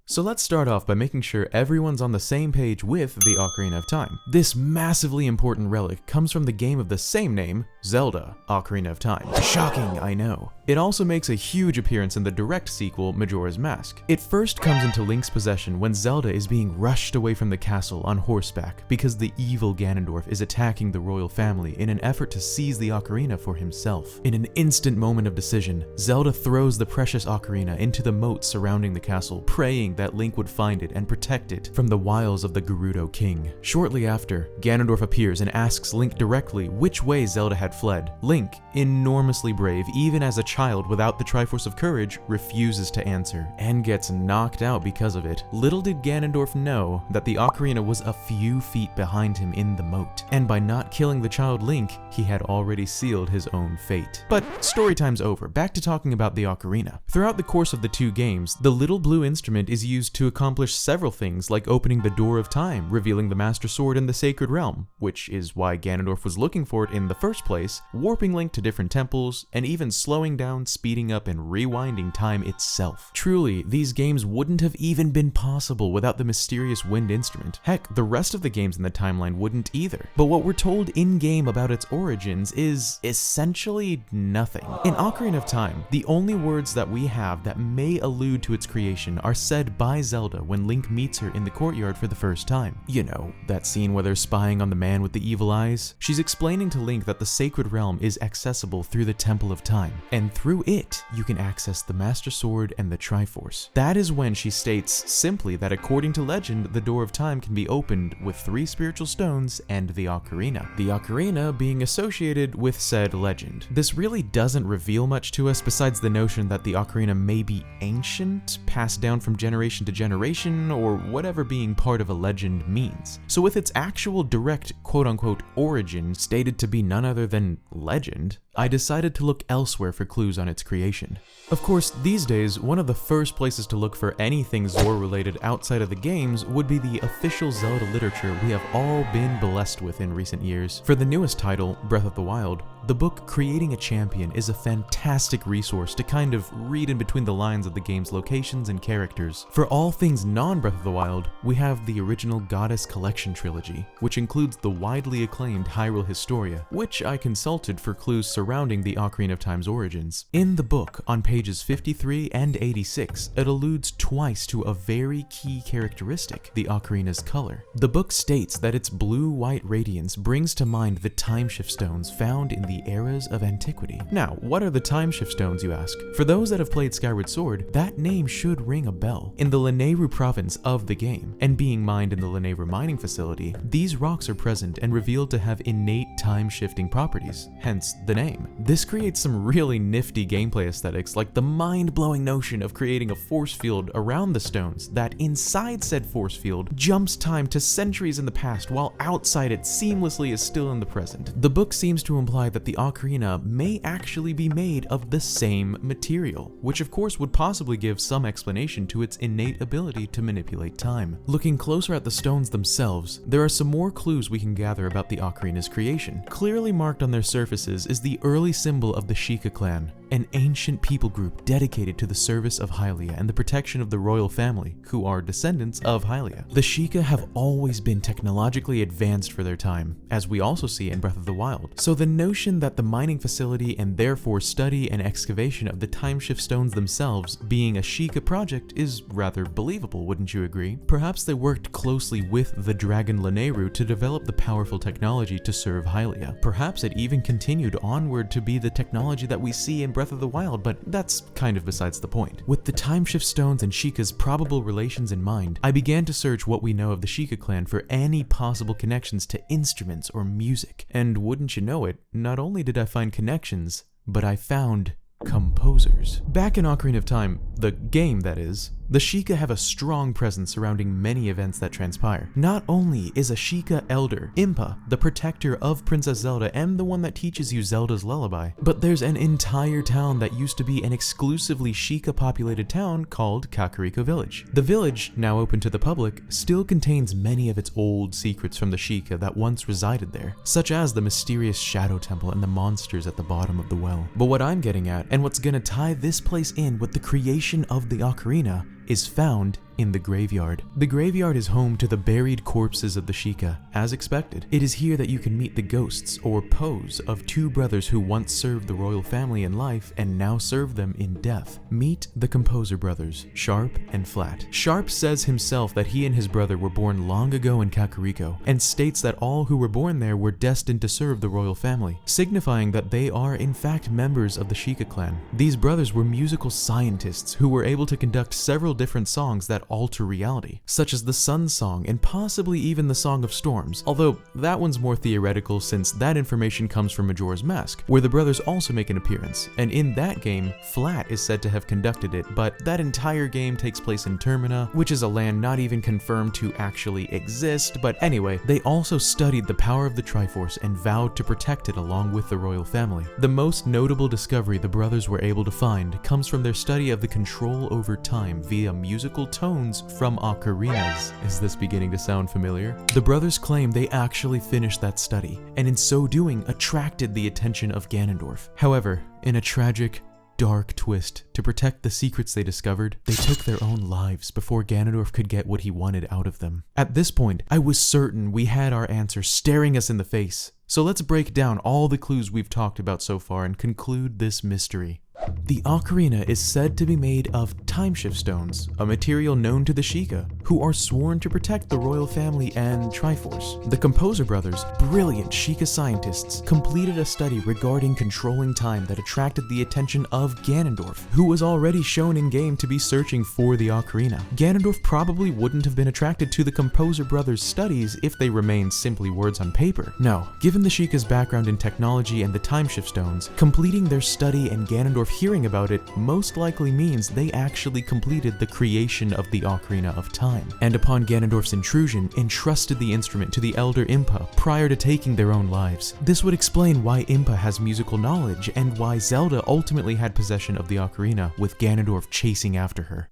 So let's start off by making sure everyone's on the same page with the Ocarina of Time. This massively important relic comes from the game of the same name, Zelda, Ocarina of Time. Shocking, I know. It also makes a huge appearance in the direct sequel, Majora's Mask. It first comes into Link's possession when Zelda is being rushed away from the castle on horseback because the evil Ganondorf is attacking the royal family in an effort to seize the ocarina for himself. In an instant moment of decision, Zelda throws the precious ocarina into the moat surrounding the castle, praying that Link would find it and protect it from the wiles of the Gerudo King. Shortly after, Ganondorf appears and asks Link directly which way Zelda had fled. Link, enormously brave even as a child without the Triforce of Courage, refuses to answer and gets knocked out because of it. Little did Ganondorf know that the ocarina was a few feet behind him in the moat, and by not killing the child Link, he had already sealed his own fate. But story time's over, back to talking about the ocarina. Throughout the course of the two games, the little blue instrument is used to accomplish several things like opening the Door of Time, revealing the Master Sword in the Sacred Realm, which is why Ganondorf was looking for it in the first place, warping Link to different temples, and even slowing down, speeding up, and rewinding time itself. Truly, these games wouldn't have even been possible without the mysterious wind instrument. Heck, the rest of the games in the timeline wouldn't either. But what we're told in-game about its origins is essentially nothing. In Ocarina of Time, the only words that we have that may allude to its creation are said by Zelda when Link meets her in the courtyard for the first time. You know, that scene where they're spying on the man with the evil eyes? She's explaining to Link that the Sacred Realm is accessible through the Temple of Time, and through it, you can access the Master Sword and the Triforce. That is when she states simply that according to legend, the Door of Time can be opened with 3 spiritual stones and the ocarina. The ocarina being associated with said legend. This really doesn't reveal much to us besides the notion that the ocarina may be ancient, passed down from generation to generation, or whatever being part of a legend means. So with its actual direct quote-unquote origin stated to be none other than legend, I decided to look elsewhere for clues on its creation. Of course, these days, one of the first places to look for anything Zor related outside of the games would be the official Zelda literature we have all been blessed with in recent years. For the newest title, Breath of the Wild, the book Creating a Champion is a fantastic resource to kind of read in between the lines of the game's locations and characters. For all things non-Breath of the Wild, we have the original Goddess Collection trilogy, which includes the widely acclaimed Hyrule Historia, which I consulted for clues surrounding the Ocarina of Time's origins. In the book, on pages 53 and 86, it alludes twice to a very key characteristic, the ocarina's color. The book states that its blue-white radiance brings to mind the timeshift stones found in the eras of antiquity. Now, what are the timeshift stones, you ask? For those that have played Skyward Sword, that name should ring a bell. In the Lanayru province of the game, and being mined in the Lanayru mining facility, these rocks are present and revealed to have innate time-shifting properties, hence the name. This creates some really nifty gameplay aesthetics, like the mind-blowing notion of creating a force field around the stones that, inside said force field, jumps time to centuries in the past while outside it seamlessly is still in the present. The book seems to imply that the ocarina may actually be made of the same material, which of course would possibly give some explanation to its innate ability to manipulate time. Looking closer at the stones themselves, there are some more clues we can gather about the ocarina's creation. Clearly marked on their surfaces is the early symbol of the Sheikah clan, an ancient people group dedicated to the service of Hylia and the protection of the royal family, who are descendants of Hylia. The Sheikah have always been technologically advanced for their time, as we also see in Breath of the Wild. So the notion that the mining facility and therefore study and excavation of the timeshift stones themselves being a Sheikah project is rather believable, wouldn't you agree? Perhaps they worked closely with the dragon Lanayru to develop the powerful technology to serve Hylia. Perhaps it even continued onward to be the technology that we see in Breath of the Wild, but that's kind of besides the point. With the timeshift stones and Sheikah's probable relations in mind, I began to search what we know of the Sheikah clan for any possible connections to instruments or music. And wouldn't you know it, not only did I find connections, but I found composers. Back in Ocarina of Time, the game that is, the Sheikah have a strong presence surrounding many events that transpire. Not only is a Sheikah elder, Impa, the protector of Princess Zelda and the one that teaches you Zelda's lullaby, but there's an entire town that used to be an exclusively Sheikah populated town called Kakariko Village. The village, now open to the public, still contains many of its old secrets from the Sheikah that once resided there, such as the mysterious Shadow Temple and the monsters at the bottom of the well. But what I'm getting at, and what's gonna tie this place in with the creation of the ocarina, is found in the graveyard. The graveyard is home to the buried corpses of the Sheikah, as expected. It is here that you can meet the ghosts, or pose, of two brothers who once served the royal family in life and now serve them in death. Meet the composer brothers, Sharp and Flat. Sharp says himself that he and his brother were born long ago in Kakariko, and states that all who were born there were destined to serve the royal family, signifying that they are in fact members of the Sheikah clan. These brothers were musical scientists who were able to conduct several different songs that alter reality, such as the Sun Song and possibly even the Song of Storms, although that one's more theoretical since that information comes from Majora's Mask, where the brothers also make an appearance, and in that game, Flat is said to have conducted it, but that entire game takes place in Termina, which is a land not even confirmed to actually exist, but anyway, they also studied the power of the Triforce and vowed to protect it along with the royal family. The most notable discovery the brothers were able to find comes from their study of the control over time via musical tones from ocarinas. Is this beginning to sound familiar? The brothers claim they actually finished that study, and in so doing attracted the attention of Ganondorf. However, in a tragic, dark twist, to protect the secrets they discovered, they took their own lives before Ganondorf could get what he wanted out of them. At this point, I was certain we had our answer staring us in the face. So let's break down all the clues we've talked about so far and conclude this mystery. The ocarina is said to be made of timeshift stones, a material known to the Sheikah, who are sworn to protect the royal family and Triforce. The composer brothers, brilliant Sheikah scientists, completed a study regarding controlling time that attracted the attention of Ganondorf, who was already shown in-game to be searching for the ocarina. Ganondorf probably wouldn't have been attracted to the composer brothers' studies if they remained simply words on paper. No, given the Sheikah's background in technology and the timeshift stones, completing their study and Ganondorf hearing about it most likely means they actually completed the creation of the Ocarina of Time, and upon Ganondorf's intrusion, entrusted the instrument to the elder Impa prior to taking their own lives. This would explain why Impa has musical knowledge and why Zelda ultimately had possession of the Ocarina with Ganondorf chasing after her.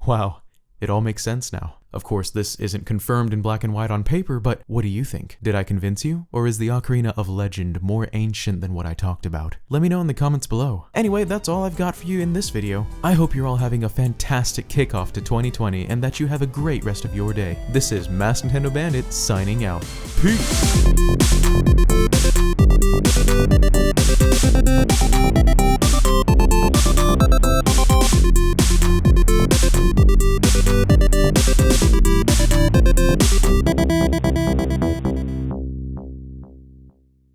Wow. It all makes sense now. Of course, this isn't confirmed in black and white on paper, but what do you think? Did I convince you? Or is the Ocarina of Legend more ancient than what I talked about? Let me know in the comments below. Anyway, that's all I've got for you in this video. I hope you're all having a fantastic kickoff to 2020 and that you have a great rest of your day. This is Masked Nintendo Bandit signing out. Peace!